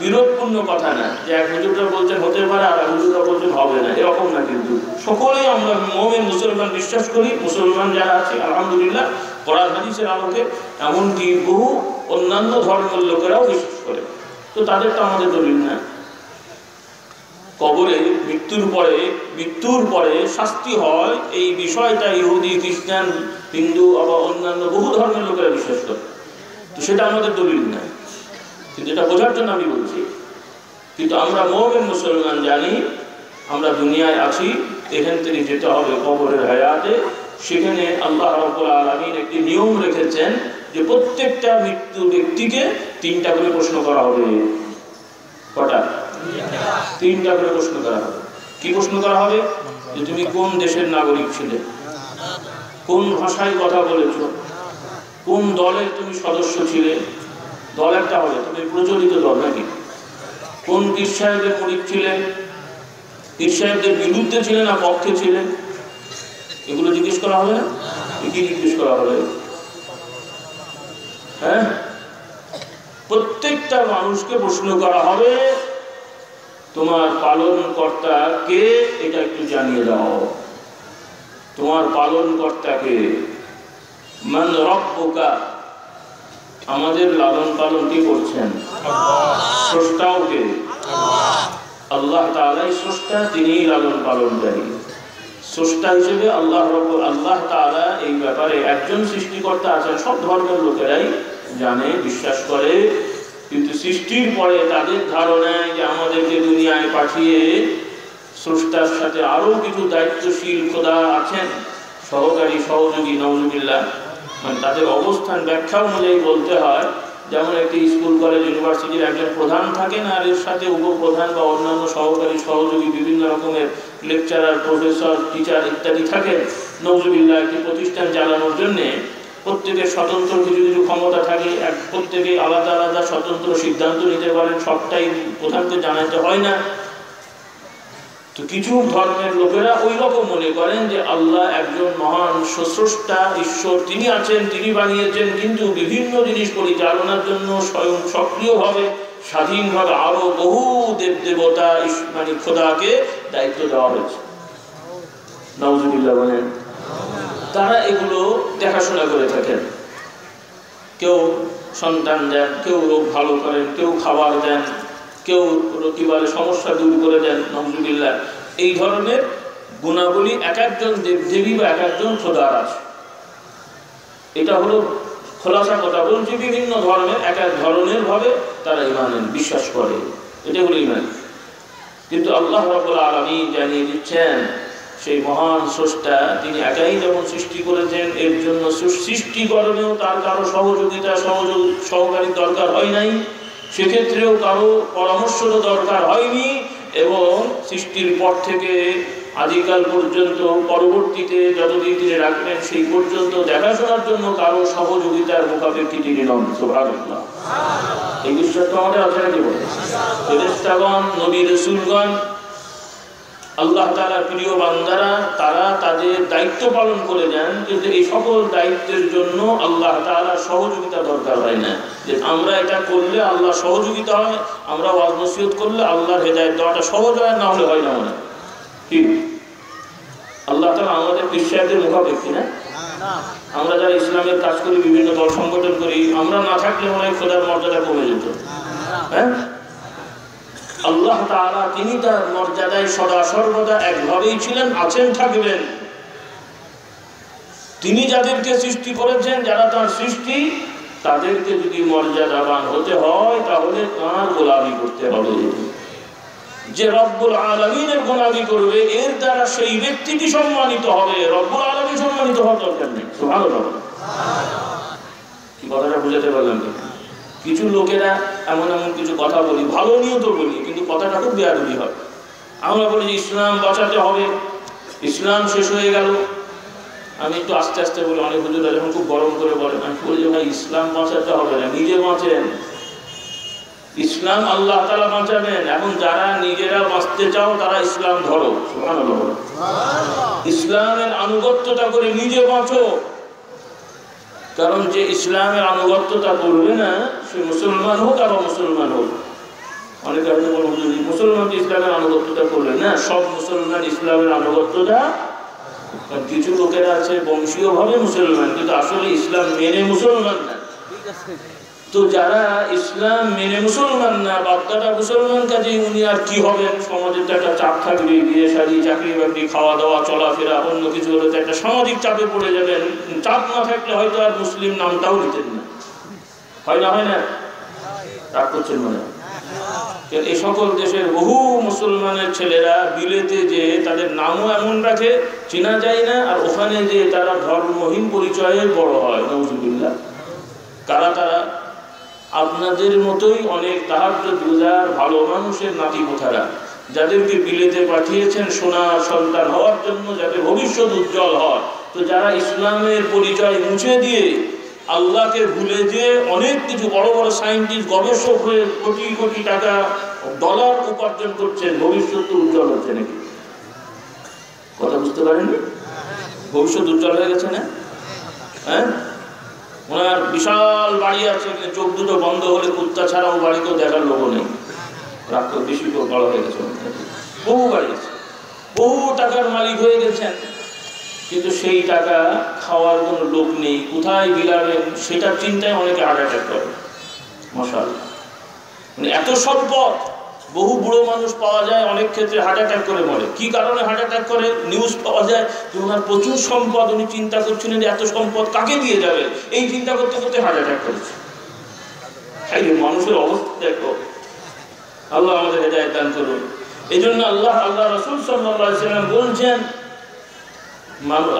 বিরোধপূর্ণ কথা না, যে এক হুজুররা বলছেন হতে পারে আর এক হুজুররা বলছেন হবে না, এরকম না। কিন্তু সকলেই আমরা মুমিন মুসলমান বিশ্বাস করি, মুসলমান যারা আছে আলহামদুলিল্লাহ কোরআন হাদিসের আলোকে, এমনকি বহু অন্যান্য ধর্মের লোকেরাও বিশ্বাস করে। তো তাদেরটা আমাদের দলিল না। কবরে মৃত্যুর পরে শাস্তি হয়, এই বিষয়টা ইহুদি, খ্রিস্টান, হিন্দু আবার অন্যান্য বহু ধর্মের লোকেরা বিশ্বাস করে, তো সেটা আমাদের দলিল না। কিন্তু এটা বোঝার জন্য আমি বলছি, কিন্তু আমরা মুমিন মুসলমান জানি আমরা দুনিয়ায় আছি, এখান থেকে যেতে হবে কবরের হায়াতে। সেখানে আল্লাহ রাব্বুল আলামিন একটি নিয়ম রেখেছেন যে প্রত্যেকটা মৃত্যু ব্যক্তিকে 3টা করে প্রশ্ন করা হবে। কটা? 3টা করে প্রশ্ন করা হবে। কি প্রশ্ন করা হবে? যে তুমি কোন দেশের নাগরিক ছিলে, কোন ভাষায় কথা বলেছ, কোন দলের তুমি সদস্য ছিলে। দল একটা হবে, তুমি প্রচলিত দল নাকি? কোন পীর সাহেবের মুরিদ ছিলেন, পীর সাহেবদের বিরুদ্ধে ছিলেন না পক্ষে ছিলেন, এগুলো জিজ্ঞেস করা হবে না? কি জিজ্ঞেস করা হবে? হ্যাঁ, প্রত্যেকটা মানুষকে প্রশ্ন করা হবে, তোমার পালনকর্তা কে এটা একটু জানিয়ে দাও। তোমার পালনকর্তা কে? মান রব্বুকা, আমাদের লালন পালন কি করছেন? স্রষ্টাও কে? আল্লাহ তাআলাই স্রষ্টা, তিনিই লালন পালনকারী। স্রষ্টা হিসেবে আল্লাহ তাআলা এই ব্যাপারে একজন সৃষ্টিকর্তা আছেন, সব ধর্মের লোকেরাই জানে, বিশ্বাস করে। কিন্তু সৃষ্টির পরে তাদের ধারণায় যে আমাদেরকে দুনিয়ায় পাঠিয়ে স্রষ্টার সাথে আরো কিছু দায়িত্বশীল খোদা আছেন, সহকারী সহযোগী, নাউজুবিল্লাহ, মানে তাদের অবস্থান ব্যাখ্যা অনুযায়ী বলতে হয়। যেমন একটি স্কুল কলেজ ইউনিভার্সিটির একজন প্রধান থাকেন, আর এর সাথে উপপ্রধান বা অন্যান্য সহকারী সহযোগী বিভিন্ন রকমের লেকচারার, প্রফেসর, টিচার ইত্যাদি থাকেন। নাউজুবিল্লাহ, একটি প্রতিষ্ঠান চালানোর জন্যে প্রত্যেকের স্বতন্ত্র কিছু কিছু ক্ষমতা থাকে, প্রত্যেকেই আলাদা আলাদা স্বতন্ত্র সিদ্ধান্ত নিতে পারেন, সবটাই প্রধানকে জানাতে হয় না। তো কিছু ধর্মের লোকেরা ওই রকম মনে করেন যে আল্লাহ একজন মহান স্রষ্টা ঈশ্বর, তিনি আছেন, তিনি বানিয়েছেন, কিন্তু বিভিন্ন জিনিস পরিচালনার জন্য স্বয়ং সক্রিয়ভাবে স্বাধীনভাবে আরো বহু দেব দেবতা মানে খোদাকে দায়িত্ব দেওয়া হয়েছে। নাউজুবিল্লাহ বলেন। তারা এগুলো দেখাশোনা করে থাকেন। কেউ সন্তান দেন, কেউ রোগ ভালো করেন, কেউ খাবার দেন, কেউ রকিবারে সমস্যা দূর করে দেন। নাউজুবিল্লাহ, এই ধরনের গুণাবলী এক একজন দেবদেবী বা এক একজন খোদার আছে। এটা হলো খোলাসা কথা বলছি, বিভিন্ন ধর্মের এক এক ধরনের ভাবে তারা ঈমানের বিশ্বাস করে, এটা হলো ঈমান। কিন্তু আল্লাহ রাব্বুল আলামিন জানিয়ে দিচ্ছেন সেই মহান স্রষ্টা তিনি একাই যেমন সৃষ্টি করেছেন, এর জন্য সৃষ্টিকরণেও তার কারো সহযোগিতা সহকারী দরকার হয় নাই, সেক্ষেত্রেও কারো পরামর্শেরও দরকার হয়নি, এবং সৃষ্টির পর থেকে আদিকাল পর্যন্ত পরবর্তীতে যতদিন তিনি রাখবেন সেই পর্যন্ত দেখাশোনার জন্য কারো সহযোগিতার মুখাপেক্ষী তিনি নন। সুবহানাল্লাহ, এই বিশ্বাসটা আমাদের আছে নাকি? বলে ফেরেশতাগণ, নবী রাসূলগণ, আল্লাহ তাআলার প্রিয় বান্দারা, তারা তাদের দায়িত্ব পালন করে যান, কিন্তু এই সকল দায়িত্বের জন্য আল্লাহ তাআলার সহযোগিতা দরকার হয় না। যে আমরা এটা করলে আল্লাহ সহযোগিতা হয়, আমরা ওয়াজ নসিহত করলে আল্লাহর হেদায়েত দেওয়াটা সহজ হয়, না হলে হয় না। মনে ঠিক আল্লাহ তাআলা আমাদের বিশ্বাসের মুখাপেক্ষী না। আমরা যারা ইসলামের কাজ করি, বিভিন্ন দল সংগঠন করি, আমরা না থাকলে মনে হয় খোদার মর্যাদা কমে যেত। হ্যাঁ, আল্লাহ তাআলা তিনি তার মর্যাদায় সদা সর্বদা একভাবেই ছিলেন, আছেন, থাকবেন। তিনি যাদেরকে সৃষ্টি করেছেন, যারা তার সৃষ্টি, তাদেরকে যদি মর্যাদাবান হতে হয় তাহলে তার গোলামি করতে হবে। যে রব্বুল আলামিনের গোলামি করবে, এর দ্বারা সেই ব্যক্তিটি সম্মানিত হবে, রব্বুল আলামিন সম্মানিত হওয়ার দরকার নেই। সুবহানাল্লাহ, কি কথাটা বুঝাতে পারলাম? কিছু লোকেরা এমন এমন কিছু কথা বলি, ভালো নিয়ত বলি, কিন্তু কথাটা খুব বেয়াদবি হয়। আমরা বলি যে ইসলাম বাঁচাতে হবে, ইসলাম শেষ হয়ে গেল। আমি একটু আস্তে আস্তে বলি, অনেক হুজুরা যখন খুব গরম করে বলেন, আমি বলি যে ভাই ইসলাম বাঁচাতে হবে না, নিজে বাঁচেন। ইসলাম আল্লাহ তাআলা বাঁচাবেন। এখন যারা নিজেরা বাঁচতে চাও তারা ইসলাম ধরো। সুবহানাল্লাহ, ইসলামের আনুগত্যতা করে নিজে বাঁচো। কারণ যে ইসলামের আনুগত্যতা করবে না, সে মুসলমান হোক আর মুসলমান হোক। অনেকে হয়তো বলবো মুসলমান ইসলামের আনুগত্যতা করবে না, সব মুসলমান ইসলামের আনুগত্যতা। কিছু লোকেরা আছে বংশীয়ভাবে মুসলমান, কিন্তু আসলে ইসলাম মেনে মুসলমান না। তো যারা ইসলাম মেনে মুসলমান না, বাপদাদা মুসলমান, কাজে উনি আর কি হবেন? সমাজের তো একটা চাপ থাকবে, বিয়ে শাদী, চাকরি বাকরি, খাওয়া দাওয়া, চলাফেরা, অন্য কিছু হলে তো একটা সামাজিক চাপে পড়ে যাবেন। চাপ না থাকলে হয়তো আর মুসলিম নামটাও নিতেন না। হয় না? হয় না? রাগ করছেন মনে হয়? এই সকল দেশের বহু মুসলমানের ছেলেরা বিলেতে যে তাদের নামও এমন রাখে, চেনা যায় না, আর ওখানে যে তারা ধর্মহীন পরিচয়ে বড় হয়। নাউজুবিল্লাহ। কারা তারা? আপনাদের মতোই অনেক তাহাজ্জুদ গুজার ভালো মানুষের নাতি পোতারা, যাদেরকে বিলেতে পাঠিয়েছেন সোনার সন্তান হওয়ার জন্য, যাতে ভবিষ্যৎ উজ্জ্বল হয়। তো যারা ইসলামের পরিচয় মুছে দিয়ে আল্লাহকে ভুলে যে অনেক কিছু বড় বড় সায়েন্টিস্ট, গবেষক হয়ে কোটি কোটি টাকা, ডলার উপার্জন করছেন, ভবিষ্যৎ উজ্জ্বল হচ্ছে নাকি? কথা বুঝতে পারেননি? ভবিষ্যৎ উজ্জ্বল হয়ে গেছে না? হ্যাঁ, ওনার বিশাল বাড়ি আছে, চোখ দুটো বন্ধ হলে কুত্তা ছাড়াও বাড়িতেও দেখার লোক নেই, রাগ করে বেশি বড় হয়ে গেছে, বহু বাড়ি আছে, বহু টাকার মালিক হয়ে গেছেন, কিন্তু সেই টাকা খাওয়ার কোনো লোক নেই, কোথায় বিলাবেন সেটার চিন্তায় অনেকে হার্ট অ্যাটাক করে। মাশাআল্লাহ, মানে এত সম্পদ, বহু বুড়ো মানুষ পাওয়া যায় অনেক ক্ষেত্রে হার্ট অ্যাটাক করে মরে। কি কারণে হার্ট অ্যাটাক করে? নিউজ পাওয়া যায় যে ওনার প্রচুর সম্পদ, উনি চিন্তা করছিলেন যে এত সম্পদ কাকে দিয়ে যাবে, এই চিন্তা করতে করতে হার্ট অ্যাটাক করেছে। মানুষের অবস্থা দেখো, আল্লাহ আমাদের হেদায়েত দান করুন। এই জন্য আল্লাহ রাসূল সাল্লাল্লাহু আলাইহি ওয়াসাল্লাম বলছেন,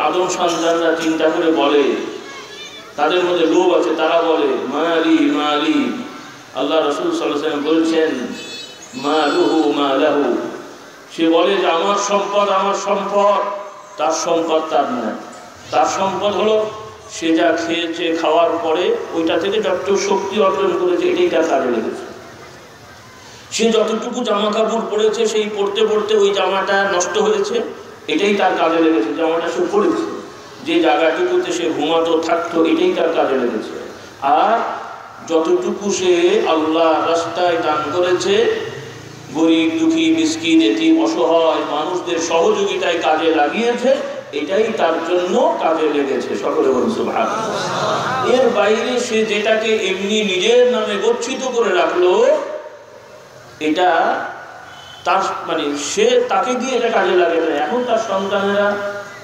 আদম সন্তানরা চিন্তা করে বলে, তাদের মধ্যে লোভ আছে, তারা বলে মালি মালি। আল্লাহ রাসূল সাল্লাল্লাহু আলাইহি ওয়াসাল্লাম বলছেন মালুহু মালাহু, সে বলে যে আমার সম্পদ আমার সম্পদ, তার সম্পদ তার নয়। তার সম্পদ হলো সে যা খেয়েছে, খাওয়ার পরে ওইটা থেকে যতটুকু শক্তি অর্জন করেছে এটাই তার কাজে লেগেছে। সে যতটুকু জামা কাপড় পরেছে, সেই পরতে পরতে ওই জামাটা নষ্ট হয়েছে, এটাই তার কাজে লেগেছে। জামাটা সে পরেছে, যে জায়গাটুকুতে সে ঘুমাতো থাকতো, এটাই তার কাজে লেগেছে। আর যতটুকু সে আল্লাহ রাস্তায় দান করেছে, গরিব দুঃখী মিসকিন এতিম অসহায় মানুষদের সহযোগিতায় কাজে লাগিয়েছে, এটাই তার জন্য কাজে লেগেছে। সকলে বলুন সুবহানাল্লাহ। এর বাইরে সে যেটাকে এমনি নিজের নামে গচ্ছিত করে রাখলো, এটা তার মানে সে তাকে দিয়ে এটা কাজে লাগে না। এখন তার সন্তানেরা,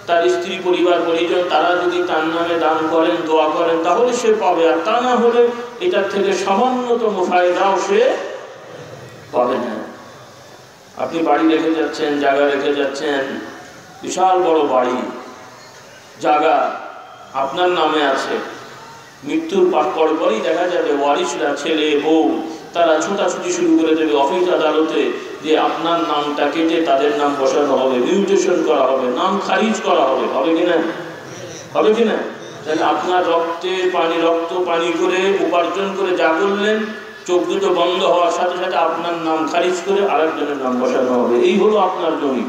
তার স্ত্রী পরিবার পরিজন, তারা যদি তার নামে দান করেন, দোয়া করেন, তাহলে সে পাবে। আর তা না হলে এটার থেকে সামান্যতম ফায়দাও সে পাবে না। আপনি বাড়ি রেখে যাচ্ছেন, জায়গা রেখে যাচ্ছেন, বিশাল বড় বাড়ি, জায়গা আপনার নামে আছে, মৃত্যুর পরপরই দেখা যাবে ওয়ারিশরা, ছেলে বউ, তারা ছুটাছুটি শুরু করে দেবে অফিস আদালতে যে আপনার নামটা কেটে তাদের নাম বসানো হবে, মিউটেশন করা হবে, নাম খারিজ করা হবে। হবে কিনা? হবে কিনা? তাহলে আপনার রক্ত পানি করে উপার্জন করে যা করলেন, চোখ দুটো বন্ধ হওয়ার সাথে সাথে আপনার নাম খারিজ করে আরেকজনের নাম বসানো হবে। এই হলো আপনার জমি।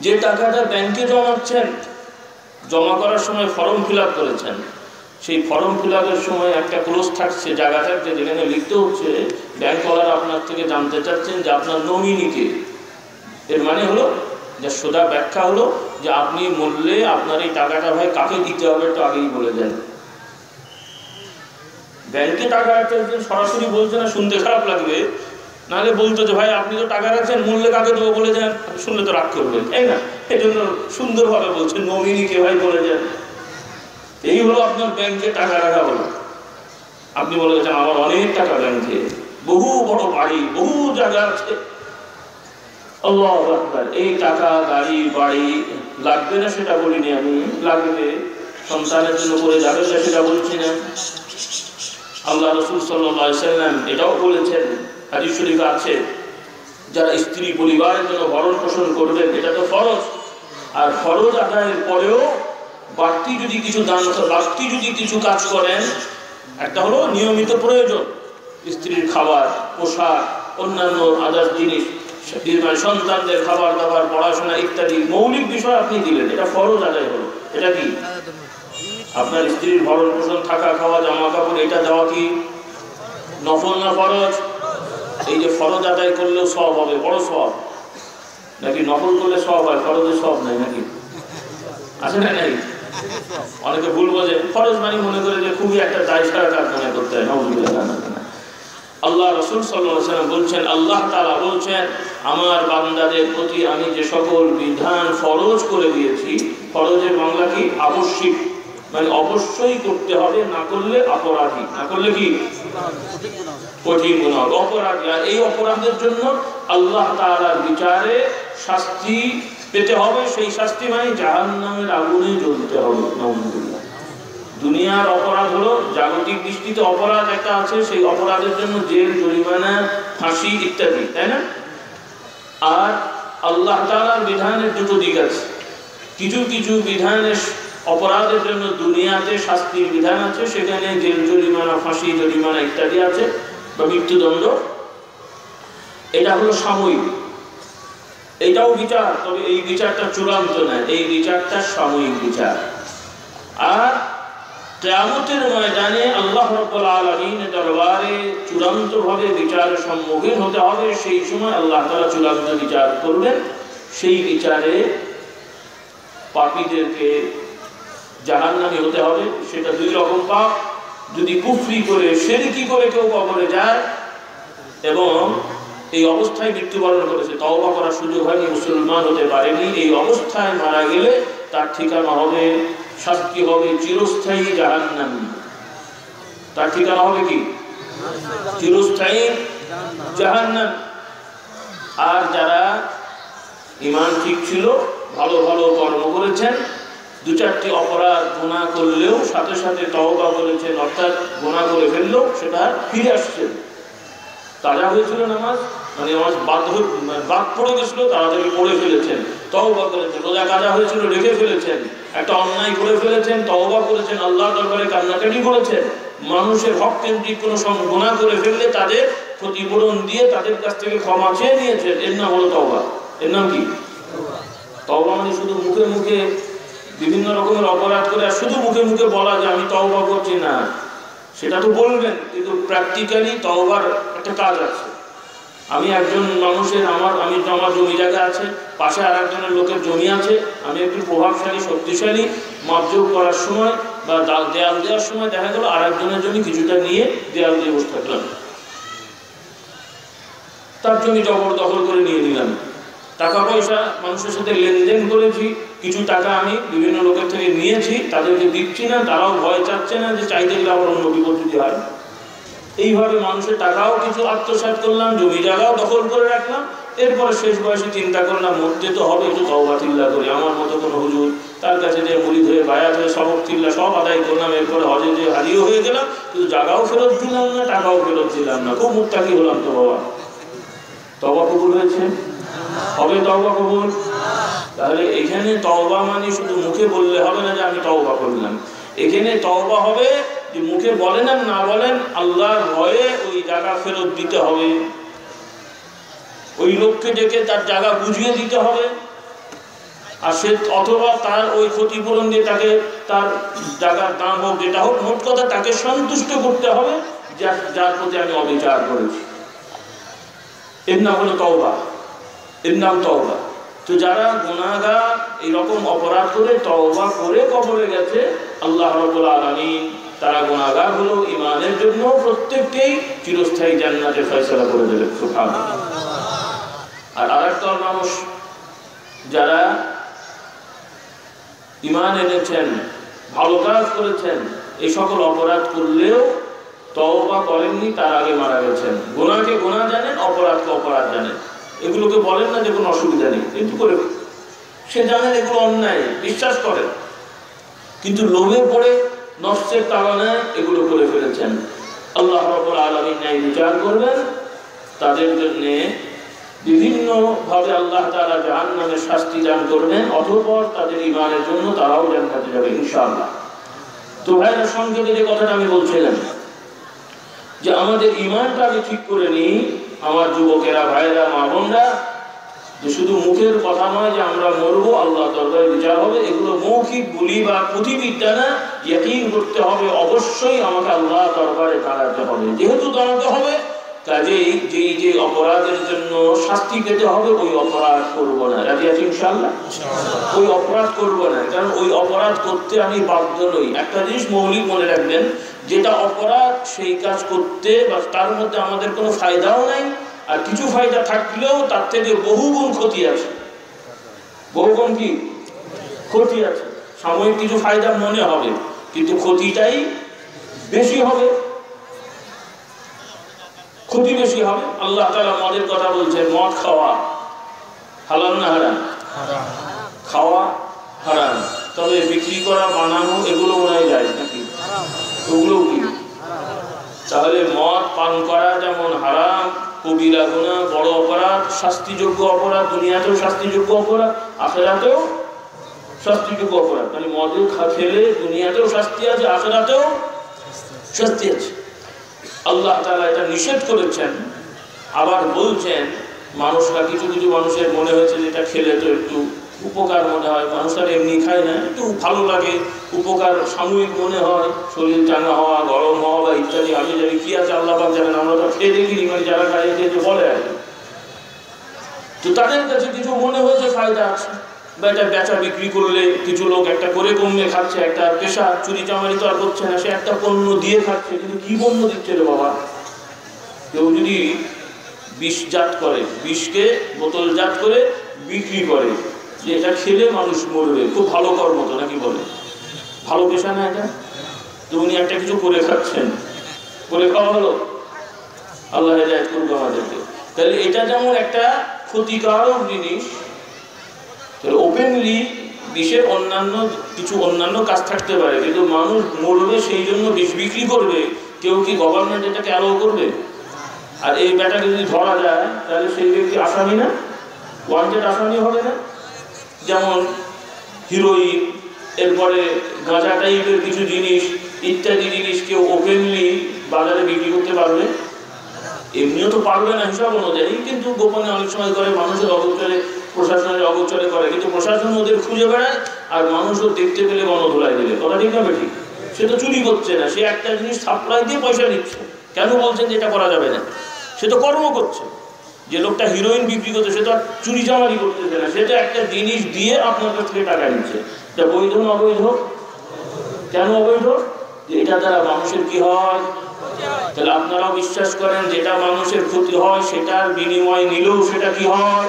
যে টাকাটা ব্যাংকে জমাচ্ছেন, জমা করার সময় ফর্ম ফিল আপ করেছেন, সেই ফর্ম ফিল আপের সময় একটা ক্লোজ থাকছে, জায়গা থাকছে, যেখানে লিখতে হচ্ছে ব্যাংকওয়ালারা আপনার থেকে জানতে চাচ্ছেন যে আপনার নমিনিকে। এর মানে হলো যে সোজা ব্যাখ্যা হলো যে আপনি মরলে আপনার এই টাকাটা ভাই কাকে দিতে হবে একটু আগেই বলে দেন। ব্যাংকে টাকা রাখতে সরাসরি বলছে না, শুনতে খারাপ লাগবে, নাহলে বলতো যে ভাই আপনি তো টাকা রাখছেন, মূল্যে কাকে দেবো বলে যান, শুনলে তো রাগ করবেন, তাই না? এই জন্য সুন্দরভাবে বলছেন নমিনিকে ভাই বলে যান। এই হলো আপনার ব্যাংকে টাকা রাখা হলো। আপনি বলে গেছেন আমার অনেক টাকা ব্যাংকে, বহু বড় বাড়ি, বহু জায়গা আছে। আল্লাহু আকবার। এই টাকা, গাড়ি, বাড়ি লাগবে না সেটা বলিনি আমি, লাগবে, সন্তানের জন্য করে যাবে না সেটা বলছি না। আল্লাহ রাসূল সাল্লাল্লাহু আলাইহি ওয়াসাল্লাম এটাও বলেছেন, হাদিস শরীফে আছে, যারা স্ত্রী পরিবারের জন্য ভরণ পোষণ করবেন, এটা তো ফরজ। আর ফরজ আদায়ের পরেও বাড়তি যদি কিছু দান, বাড়তি যদি কিছু কাজ করেন, একটা হলো নিয়মিত প্রয়োজন, স্ত্রীর খাবার, পোশাক, অন্যান্য আদার্স জিনিস, সন্তানদের খাবার দাবার, পড়াশোনা ইত্যাদি মৌলিক বিষয় আপনি দিলেন, এটা ফরজ আদায় হলো। এটা কি আপনার স্ত্রীর ভরণ পোষণ, থাকা খাওয়া, জামা কাপড়, এটা দেওয়া কি নফল না ফরজ? এই যে ফরজ আদায় করলেও সওয়াব হবে, বড় সওয়াব, নাকি নফল করলে সওয়াব হয়, ফরজের সওয়াব নাই নাকি? আছে না? নাই। অনেকে ভুল বোঝে, ফরজ মানে মনে করে যে খুবই একটা দায় সারা কাজ মনে করতে হয়। আল্লাহ রাসূল সাল্লাল্লাহু আলাইহি ওয়াসাল্লাম বলছেন, আল্লাহ তাআলা বলছেন, আমার বান্দাদের প্রতি আমি যে সকল বিধান ফরজ করে দিয়েছি, ফরজের বাংলা কি? আবশ্যিক, মানে অবশ্যই করতে হবে, না করলে অপরাধী, না করলে কি কঠিন গুনাহ, অপরাধী। আর এই অপরাধের জন্য আল্লাহ তাআলার বিচারে শাস্তি পেতে হবে, সেই শাস্তি মানে জাহান্নামের আগুনে জ্বলতে হবে। নাউযুবিল্লাহ। দুনিয়ার অপরাধ হলো জাগতিক দৃষ্টিতে অপরাধ একটা আছে, সেই অপরাধের জন্য জেল, জরিমানা, ফাঁসি ইত্যাদি, তাই না? আর আল্লাহ তাআলার বিধানের দুটো দিক আছে। কিছু কিছু বিধানের অপরাধের জন্য দুনিয়াতে শাস্তির বিধান আছে, সেখানে জেল, জরিমানা, ফাঁসি, জরিমানা ইত্যাদি আছে, বা মৃত্যুদণ্ড। এটা হলো সাময়িক, এটাও বিচার, তবে এই বিচারটা চূড়ান্ত নয়, এই বিচারটা সাময়িক বিচার। আর কিয়ামতের ময়দানে আল্লাহ রাব্বুল আলামিনের দরবারে চূড়ান্তভাবে বিচারের সম্মুখীন হতে হবে। সেই সময় আল্লাহ তাআলা চূড়ান্ত বিচার করবেন। সেই বিচারে পাপীদেরকে জাহান্নামী হতে হবে। সেটা দুই রকম পাপ। যদি কুফরি করে শিরকি করে কেউ কবরে যায় এবং এই অবস্থায় মৃত্যুবরণ করেছে, তওবা করার সুযোগ হয়নি, মুসলমান হতে পারেনি, এই অবস্থায় মারা গেলে তার ঠিকানা হবে, শাস্তি হবে চিরস্থায়ী জাহান্নাম। তার ঠিকানা হবে কি? চিরস্থায়ী জাহান্নাম। আর যারা ঈমান ঠিক ছিল, ভালো ভালো কর্ম করেছেন, দু চারটি অপরাধ গুনাহ করলেও সাথে সাথে তওবা করেছেন, অর্থাৎ গুনাহ করে ফেললেও সেটা ফিরে আসছেন। তাজা হয়েছিল নামাজ, মানে নামাজ বাদ পড়ে গেছিল, তাড়াতাড়ি পড়ে ফেলেছেন, তওবা করেছেন। রোজা কাজা হয়েছিল, রেখে ফেলেছেন। একটা অন্যায় করে ফেলেছেন, তওবা করেছেন, আল্লাহর দরবারে কান্নাকাটি করেছেন। মানুষের হক কেন্দ্রিক কোনো গুনাহ করে ফেললে তাদের ক্ষতিপূরণ দিয়ে তাদের কাছ থেকে ক্ষমা চেয়ে নিয়েছেন। এর নাম হলো তওবা। এর নাম কি? তওবা মানে শুধু মুখে মুখে বিভিন্ন রকমের অপরাধ করে আর শুধু মুখে মুখে বলা যে আমি তওবা করছি না, সেটা তো বলবেন, কিন্তু প্র্যাকটিক্যালি তওবার একটা কাজ আছে। আমি একজন মানুষের আমার জমি জায়গা আছে, পাশে আর একজনের লোকের জমি আছে, আমি একটু প্রভাবশালী শক্তিশালী, মাপজোক করার সময় বা দেয়াল দেওয়ার সময় দেখা গেল আর একজনের জমি কিছুটা নিয়ে দেয়াল দিয়ে বসে থাকলাম, তার জমি জবরদখল করে নিয়ে নিলাম। টাকা পয়সা মানুষের সাথে লেনদেন করেছি, কিছু টাকা আমি বিভিন্ন লোকের থেকে নিয়েছি, তাদেরকে দিচ্ছি না, তারাও ভয় চাচ্ছে না যে চাইতে গেলে আবার অন্য বিপদ যদি হয়। এইভাবে মানুষের টাকাও কিছু আত্মসাৎ করলাম, জমি জায়গাও দখল করে রাখলাম। এরপরে শেষ বয়সে চিন্তা করলাম মরতে তো হবে, একটু তওবা তিল্লা করি। আমার মতো কোনো হুজুর, তার কাছে যে মুরিদ হয়ে বায়াত হয়ে সবক তিল্লা সব আদায় করলাম। এরপরে হজে যে হারিয়ে হয়ে গেলাম, কিন্তু জায়গাও ফেরত দিলাম না, টাকাও ফেরত দিলাম না, খুব মুত্তাকি হলাম। তো বাবা, তওবা কবুল হয়েছে? হবে তওবা কবুল? তাহলে এখানে তওবা মানে শুধু মুখে বললে হবে না যে আমি তওবা করলাম। এখানে তওবা হবে যে মুখে বলেন আর না বলেন আল্লাহর ভয়ে ওই জায়গা ফেরত দিতে হবে, ওই লোককে ডেকে তার জায়গা বুঝিয়ে দিতে হবে, আর সে অথবা তার ওই ক্ষতিপূরণ দিয়ে তাকে তার জায়গার দাম হোক যেটা হোক, মোট কথা তাকে সন্তুষ্ট করতে হবে যার প্রতি আমি অবিচার করেছি। এর নাম হলো তওবা, এর নাম তওবা। তো যারা গুনাহগার এরকম অপরাধ করে তওবা করে কবরে গেছে, আল্লাহ রাব্বুল আলামিন তারা গুনাহগার হলো ঈমানের জন্য প্রত্যেককেই চিরস্থায়ী জান্নাতের ফয়সালা করে দেবে। সুবহানাল্লাহ। আর আরেকটা মানুষ যারা ঈমান এনেছেন, ভালো কাজ করেছেন, এই সকল অপরাধ করলেও তওবা করেননি, তার আগে মারা গেছেন। গুনাহকে গুনাহ জানেন, অপরাধকে অপরাধ জানেন, এগুলোকে বলেন না যে কোনো অসুবিধা নেই, কিন্তু করে সে জানেন এগুলো অন্যায়, বিশ্বাস করেন, কিন্তু লোভে পড়ে নফসের তাড়নায় এগুলো করে ফেলেছেন। আল্লাহ রাব্বুল আলামিন ন্যায় বিচার করবেন, তাদের জন্য বিভিন্নভাবে আল্লাহ তাআলা জাহান্নামের শাস্তি দান করবেন, অতঃপর তাদের ঈমানের জন্য তারাও জান্নাতে যাবে ইনশাআল্লাহ। তো ভাইরা, সংক্ষেপে যে কথাটা আমি বলছিলাম যে আমাদের ঈমানটা আমি ঠিক করে নিই, আমার যুবকেরা, ভাইরা, মা বোনরা, যে শুধু মুখের কথা নয় যে আমরা মরবো, আল্লাহ দরবারে বিচার হবে, এগুলো মৌখিক বলি বা পুঁথিবিদ্যা না। ইয়াকিন করতে হবে অবশ্যই আমাকে আল্লাহ দরবারে দাঁড়াতে হবে। যেহেতু দাঁড়াতে হবে, কাজেই যে অপরাধের জন্য শাস্তি পেতে হবে ওই অপরাধ করবো না। রাজি আছি ইনশাআল্লাহ? ওই অপরাধ করবো না, কারণ ওই অপরাধ করতে আমি বাধ্য নই। একটা জিনিস মৌলিক মনে রাখবেন, যেটা অপরাধ সেই কাজ করতে বা তার মধ্যে আমাদের কোনো ফায়দাও নাই, আর কিছু ফায়দা থাকলেও তার থেকে বহুগুণ ক্ষতি আছে। বহুগুণ কি ক্ষতি আছে? সাময়িক কিছু ফায়দা মনে হবে, কিন্তু ক্ষতিটাই বেশি হবে, ক্ষতি বেশি হবে। আল্লাহ তাআলা মদের কথা বলছেন, মদ খাওয়া হালাল না হারাম? খাওয়া হারাম, তবে বিক্রি করা, বানানো এগুলো মনে হয় যায় নাকি? ওগুলো কি? তাহলে মদ পান করা যেমন হারাম, কবিরা গুনাহ, বড় অপরাধ, শাস্তিযোগ্য অপরাধ, দুনিয়াতেও শাস্তিযোগ্য অপরাধ, আখিরাতেও শাস্তিযোগ্য অপরাধ। মানে মদ খেলে দুনিয়াতেও শাস্তি আছে, আখিরাতেও শাস্তি আছে। আল্লাহ তাআলা এটা নিষেধ করেছেন। আবার বলছেন, মানুষরা কিছু মানুষের মনে হয়েছে যে এটা খেলে তো একটু উপকার মনে হয়। মানুষ আর এমনি খায় না, একটু ভালো লাগে, উপকার সাময়িক মনে হয়, শরীর চাঙ্গা হওয়া, গরম হওয়া বা ইত্যাদি। আমি জানি কি আছে আল্লাহ পাক জানেন, আমরা তো খেয়ে দেখিনি, মানে যারা খাইয়ে খেয়েছে বলে আর কি। তো তাদের কাছে কিছু মনে হয়েছে ফায়দা আছে, বা এটা বেচা বিক্রি করলে কিছু লোক একটা করে কমে খাচ্ছে, একটা পেশা, চুরি চামারি তো আর করছে না, সে একটা পণ্য দিয়ে খাচ্ছে। কিন্তু কি পণ্য দিচ্ছে রে বাবা? কেউ যদি বিষজাত করে, বিষকে বোতলজাত করে বিক্রি করে, যে এটা খেলে মানুষ মরবে, খুব ভালো কর্ম তো নাকি বলে, ভালো পেশা না এটা? তো উনি একটা কিছু করে খাচ্ছেন, করে খাওয়া হলো, আল্লাহ হেদায়েত করুক আমাদেরকে। তাহলে এটা যেমন একটা ক্ষতিকারক জিনিস, তাহলে ওপেনলি বিষের অন্যান্য কাজ থাকতে পারে, কিন্তু মানুষ মরবে সেই জন্য বিষ বিক্রি করবে, কেউ কি গভর্নমেন্ট এটাকে অ্যালাউ করবে? আর এই ব্যাটাকে যদি ধরা যায় তাহলে সেই ব্যক্তি আসামি না, ওয়ান্টেড আসামি হবে না? যেমন হিরোইন, এরপরে গাঁজা টাইপের কিছু জিনিস ইত্যাদি জিনিস কেউ ওপেনলি বাজারে বিক্রি করতে পারবে? এমনিও তো পারবে না হিসাব অনুযায়ী, কিন্তু গোপনে অনেক সময় করে, মানুষের অগোচরে, প্রশাসনের অগোচরে করে, কিন্তু প্রশাসন ওদের খুঁজে বেড়ায়, আর মানুষও দেখতে পেলে গণধোলাই দিলে। কথা ঠিক না বেঠিক? সে তো চুরি করছে না, সে একটা জিনিস সাপ্লাই দিয়ে পয়সা নিচ্ছে। কেন বলছেন যে এটা করা যাবে না? সে তো কর্ম করছে। যে লোকটা হিরোইন বিক্রি করছে সে তো আর চুরি চামারি করতেছে না, সে তো একটা জিনিস দিয়ে আপনার কাছ থেকে টাকা নিচ্ছে। এটা বৈধ না অবৈধ? কেন অবৈধ? যে এটা দ্বারা মানুষের কি হয়? তাহলে আপনারাও বিশ্বাস করেন যেটা মানুষের ক্ষতি হয় সেটার বিনিময় নিলেও সেটা কি হয়?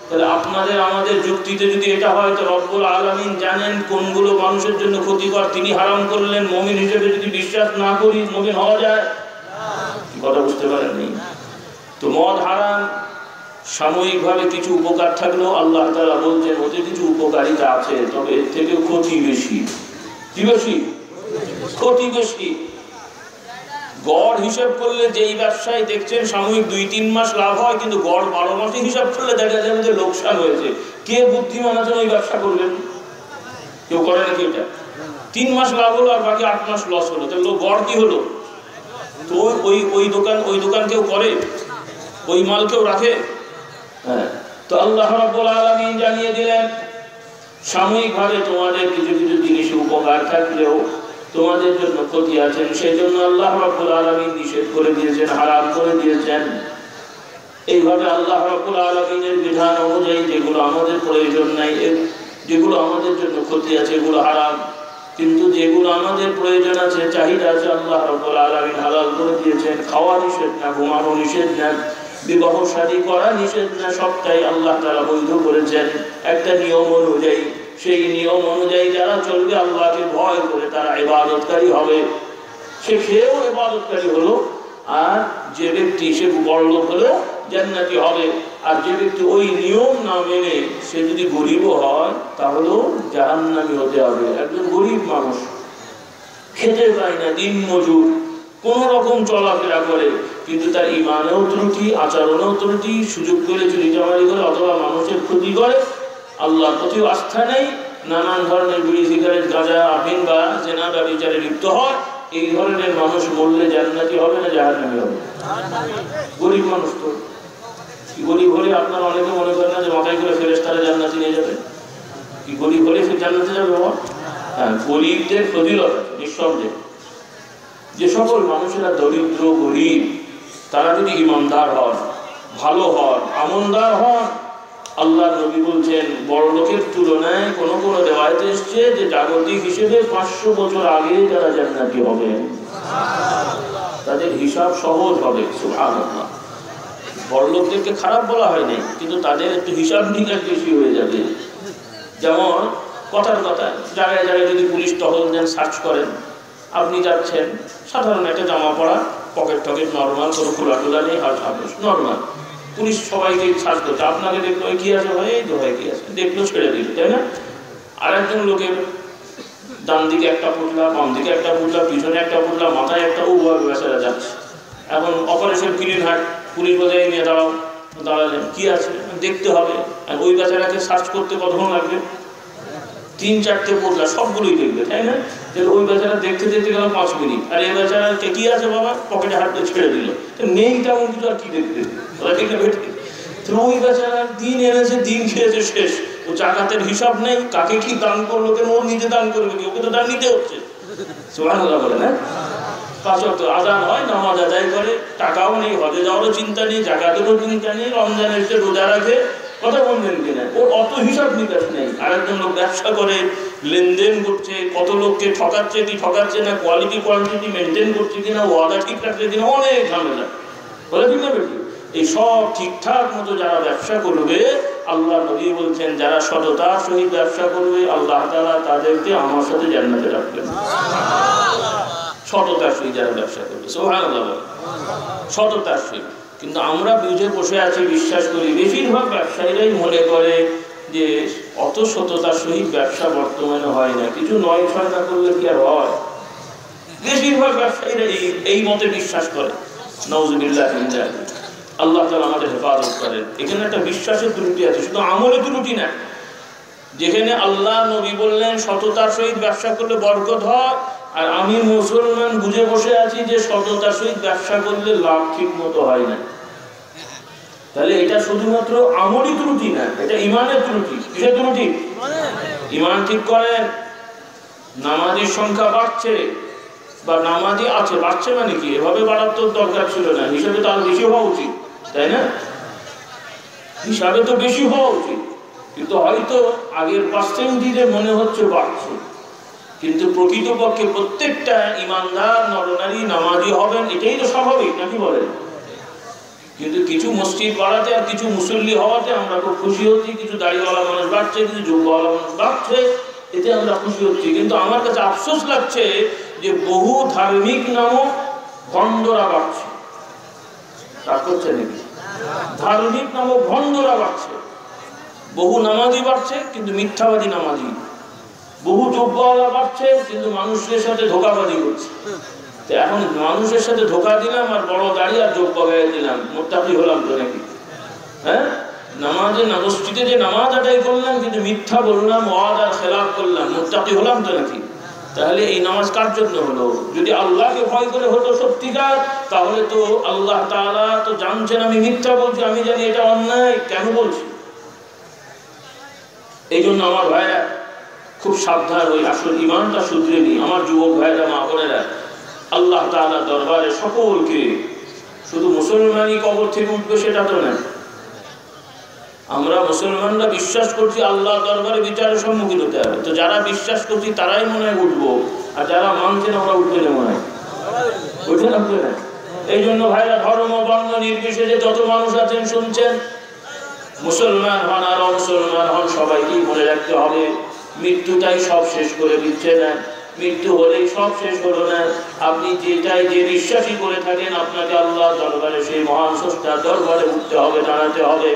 তাহলে আপনাদের আমাদের যুক্তিতে যদি এটা হয়, তো রব্বুল আলামিন জানেন কোনগুলো মানুষের জন্য ক্ষতিকর, তিনি হারাম করলেন। মুমিন হিসেবে যদি বিশ্বাস না করি, মুমিন হওয়া যায়? কথা বুঝতে পারেননি? তো মদ হারাম, সাময়িকভাবে কিছু উপকার থাকলেও আল্লাহ তাআলা বলছেন ওতে কিছু উপকারিতা আছে, তবে এর থেকে ক্ষতি বেশি। কি বেশি? ক্ষতি বেশি। গড় হিসাব করলে যেই ব্যবসায় দেখছেন সাময়িক 2-3 মাস লাভ হয়, কিন্তু গড় 12 মাসে হিসাব করলে দেখা যায় যে লোকসান হয়েছে। কে বুদ্ধিমান আছেন ওই ব্যবসা করবেন? কেউ করে নাকি এটা? 3 মাস লাভ হলো আর বাকি 8 মাস লস হলো, তাহলে গড় কি হলো? তো ওই দোকান কেউ করে? ওই মাল কেউ রাখে? হ্যাঁ। তো আল্লাহ রাব্বুল আলামিন জানিয়ে দিলেন সাময়িকভাবে তোমাদের কিছু কিছু জিনিসের উপকার থাকলেও তোমাদের জন্য ক্ষতি আছেন, সেই জন্য আল্লাহ রাব্বুল আলামিন নিষেধ করে দিয়েছেন, হারাম করে দিয়েছেন। এইভাবে আল্লাহ রাব্বুল আলামিনের বিধান অনুযায়ী যেগুলো আমাদের প্রয়োজন নাই, যেগুলো আমাদের জন্য ক্ষতি আছে, এগুলো হারাম। কিন্তু যেগুলো আমাদের প্রয়োজন আছে, চাহিদা আছে, আল্লাহ রাব্বুল আলামিন হালাল করে দিয়েছেন। খাওয়া নিষেধ না, ঘুমানো নিষেধ না, বিবাহ শাদী করা নিষেধ না, সবটাই আল্লাহ তাআলা বৈধ করেছেন একটা নিয়ম অনুযায়ী। সেই নিয়ম অনুযায়ী যারা চলবে, আল্লাহকে ভয় করে, তারা ইবাদতকারী হবে। সে খেয়েও ইবাদতকারী হলো, আর যে ব্যক্তি সে বড়লোক হলো জান্নাতি হবে। আর যে ব্যক্তি ওই নিয়ম না মেনে সে যদি গরিবও হয় তাহলেও জাহান্নামী হতে হবে। একজন গরিব মানুষ খেতে পায় না, দিন মজুর, কোন রকম চলাফেরা করে, কিন্তু তার ইমানেও ত্রুটি, আচরণেও ত্রুটি, সুযোগ করে চুরি চামারি করে অথবা মানুষের ক্ষতি করে, আল্লাহর প্রতিও আস্থা নেই, নানান ধরনের বিড়ি সিগারেট, গাঁজা, আফিম বা জেনা ব্যভিচারে লিপ্ত হয়, এই ধরনের মানুষ মরলে জান্নাতি হবে না জাহান্নামী হবে? গরিব মানুষ তো। গরিব হলে আপনারা অনেকে মনে করেন না যে মাথায় করে ফেরেশতারা জান্নাতে নিয়ে যাবে? কি গরিব হলে সে জান্নাতে যাবে বাবা? হ্যাঁ, গরিবদের ফজিলত নিঃসন্দেহে। যে সকল মানুষেরা দরিদ্র গরিব, তারা যদি ইমানদার হন, ভালো হন, আমলদার হন, আল্লাহ নবী বলছেন বড় লোকের তুলনায় কোন কোন রিওয়ায়েতে এসেছে যে জাগতিক হিসেবে 500 বছর আগে যারা জান্নাতি হবে তাদের হিসাব সহজ হবে। সুবহানাল্লাহ। বড় লোকদেরকে খারাপ বলা হয়নি, কিন্তু তাদের একটু হিসাব নিকাশ বেশি হয়ে যাবে। যেমন কথার কথা, জায়গায় জায়গায় যদি পুলিশ টহল দেন, সার্চ করেন, আপনি যাচ্ছেন সাধারণ একটা জামা পরা, পকেট টকেট নর্মাল, কোনো খোলা টোলা নেই, হাত নর্মাল, পুলিশ সবাইকে সার্চ করছে, আপনাকে দেখলো কি আছে ভাই, এই তো ভাই কি আছে, দেখলো ছেড়ে দিল, তাই না? আর একজন লোকের ডান দিকে একটা পুতলা, বাম দিকে একটা পুতলা, পিছনে একটা পুতলা, মাথায় একটা, ওভাবে বেচারা যাচ্ছে। এখন অপারেশন ক্লিন হার্ট, পুলিশ বোঝাই নিয়ে দাঁড়ালেন, কি আছে দেখতে হবে। আর ওই বেচারাকে সার্চ করতে কতক্ষণ লাগবে? 3-4টে পুতলা, সবগুলোই দেখবে, তাই না? তাহলে ওই বেচারা দেখতে দেখতে গেল 5 মিনিট, আর এই বেচারাকে কি আছে বাবা, পকেটে হাত দিয়ে ছেড়ে দিল, নেই তেমন কিছু, আর কি দেখতে? ওরা ঠিক না বেঠিক? ওই বেচারার দিন এনেছে, দিন খেয়েছে, শেষ। ও জাকাতের হিসাব নেই, কাকে কি দান করলো, কেন ও নিজে দান করবে কি, ওকে তো দান নিতে হচ্ছে। সুবহানাল্লাহ বলে না? 5 ওয়াক্ত আযান হয়, নামাজ আদায় করে, টাকাও নেই, হজে যাওয়ারও চিন্তা নেই, জাকাতেরও চিন্তা নেই, রমজানের এসে রোজা রাখে, কথা বললেন কিনা? ওর অত হিসাব নিকাশ নেই। আরেকজন লোক ব্যবসা করে, লেনদেন করছে, কত লোককে ঠকাচ্ছে কি ঠকাচ্ছে না, কোয়ালিটি মেনটেন করছে কিনা, ওয়াদা ঠিক রাখছে কিনা, অনেক ঝামেলা। বলে ঠিক না বেশি? এই সব ঠিকঠাক মতো যারা ব্যবসা করবে, আল্লাহ নবী বলছেন যারা সততার সহিত ব্যবসা করবে, আল্লাহ তাআলা তাদেরকে আমার সাথে জান্নাতে রাখবেন। সততার সহিত যারা ব্যবসা করবে, সুবহানাল্লাহ, সততার সহিত। কিন্তু আমরা বুঝে বসে আছি, বিশ্বাস করি, বেশিরভাগ ব্যবসায়ীরাই মনে করে যে অত সততার সহিত ব্যবসা বর্তমানে হয় না, কিছু 9-6 না করলে কি আর হয়? বেশিরভাগ ব্যবসায়ীরা এই মতে বিশ্বাস করে। নাউযুবিল্লাহ মিন যালিক। আল্লাহ তাআলা আমাদের হেফাজত করেন। এখানে একটা বিশ্বাসের ত্রুটি আছে, শুধু আমলের ত্রুটি না। যেখানে আল্লাহ নবী বললেন সততার সহিত ব্যবসা করলে বরকত হয়, আর আমি মুসলমান বুঝে বসে আছি যে সততার সহিত ব্যবসা করলে লাভ ঠিক মতো হয় না, তাহলে এটা শুধুমাত্র আমলই ত্রুটি না, এটা ইমানের ত্রুটি। কিসের ত্রুটি? ইমান ঠিক করেন। নামাজের সংখ্যা বাড়ছে বা নামাজি আছে, বাড়ছে মানে কি? এভাবে বাড়ার তো দরকার ছিল না, হিসাবে তো আরো বেশি হওয়া উচিত, তাই না? হিসাবে তো বেশি হওয়া উচিত, কিন্তু হয়তো আগের পার্সেন্টেজে মনে হচ্ছে বাড়ছে, কিন্তু প্রকৃতপক্ষে প্রত্যেকটা ইমানদার নরনারী নামাজি হবেন, এটাই তো স্বাভাবিক, নাকি বলেন? কিন্তু কিছু মসজিদ বাড়াতে আর কিছু মুসল্লি হওয়াতে আমরা খুব খুশি হচ্ছি, কিছু দাড়িওয়ালা মানুষ বাড়ছে, কিছু যোগ্যওয়ালা মানুষ বাড়ছে, এতে আমরা খুশি হচ্ছি। কিন্তু আমার কাছে আফসোস লাগছে যে বহু ধার্মিক নামক ভণ্ডরা বাড়ছে। রাগ করছে নাকি? ধার্মিক নামক ভণ্ডরা বাড়ছে, বহু নামাজি বাড়ছে কিন্তু মিথ্যাবাদী নামাজি, বহু যোগ্যওয়ালা বাড়ছে কিন্তু মানুষের সাথে ধোঁকাবাজি করছে। এখন মানুষের সাথে ধোঁকা দিলাম আর বড় দাড়ি আর যোগ্য গায়ে দিলাম, মুত্তাকি হলাম তো নাকি? হ্যাঁ, নামাজে মসজিদে যে নামাজ আদায় করলাম কিন্তু মিথ্যা বললাম, ওয়াদার খেলাফ করলাম, মুত্তাকি হলাম তো নাকি? তাহলে এই নামাজ কার জন্য হলো? যদি আল্লাহকে ভয় করে হতো সত্যিকার, তাহলে তো আল্লাহ তাআলা তো জানছেন আমি মিথ্যা বলছি, আমি জানি এটা অন্যায়, কেন বলছি? এই জন্য আমার ভাইরা খুব সাবধান হই, আসল ইমানটা শুধরে নি। আমার যুবক ভাইরা, মা বোনেরা, আল্লাহ তাআলা দরবারে সকলকে, শুধু মুসলমানই কবর থেকে উঠবে সেটা তো না। আমরা মুসলমানরা বিশ্বাস করছি আল্লাহ দরবারে বিচারের সম্মুখীন হতে হবে, তো যারা বিশ্বাস করছি তারাই মনে হয় উঠবো, আর যারা মানছে না ওরা উঠবে না, মনে হয় উঠে না, উঠবে না। এই জন্য ভাইরা, ধর্ম বর্ণ নির্বিশেষে যত মানুষ আছেন শুনছেন, মুসলমান হন আর অমুসলমান হন, সবাইকেই মনে রাখতে হবে মৃত্যুটাই সব শেষ করে দিচ্ছে না। মৃত্যু হলেই সব শেষ হলো না। আপনি যেটাই যে বিশ্বাসী করে থাকেন, আপনাকে আল্লাহ দরবারে, সেই মহান স্রষ্টার দরবারে উঠতে হবে, দাঁড়াতে হবে।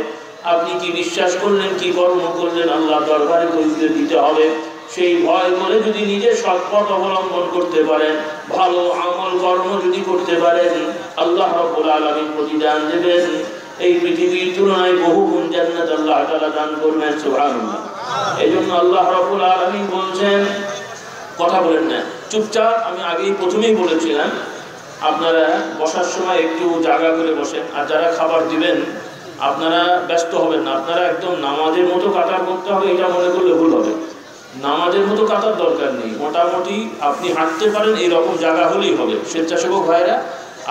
আপনি কি বিশ্বাস করলেন, কি কর্ম করলেন, আল্লাহ দরবারে পরিচয় দিতে হবে। সেই ভয় করে যদি নিজের সৎপথ অবলম্বন করতে পারেন, ভালো আমল কর্ম যদি করতে পারেন, আল্লাহ রাব্বুল আলামিন প্রতিদান দেবেন। এই পৃথিবীর তুলনায় বহু গুণ জান্নাত আল্লাহ তাআলা দান করবেন। সুবহানাল্লাহ। এই জন্য আল্লাহ রাব্বুল আলামিন বলছেন, কথা বলেন না, চুপচাপ। আমি আগেই প্রথমেই বলেছিলাম, আপনারা বসার সময় একটু জায়গা করে বসেন, আর যারা খাবার দিবেন আপনারা ব্যস্ত হবেন না। আপনারা একদম নামাজের মতো কাতার করতে হবে, এটা মনে করলে ভুল হবে। নামাজের মতো কাতার দরকার নেই, মোটামুটি আপনি হাঁটতে পারেন এইরকম জায়গা হলেই হবে। স্বেচ্ছাসেবক ভাইরা,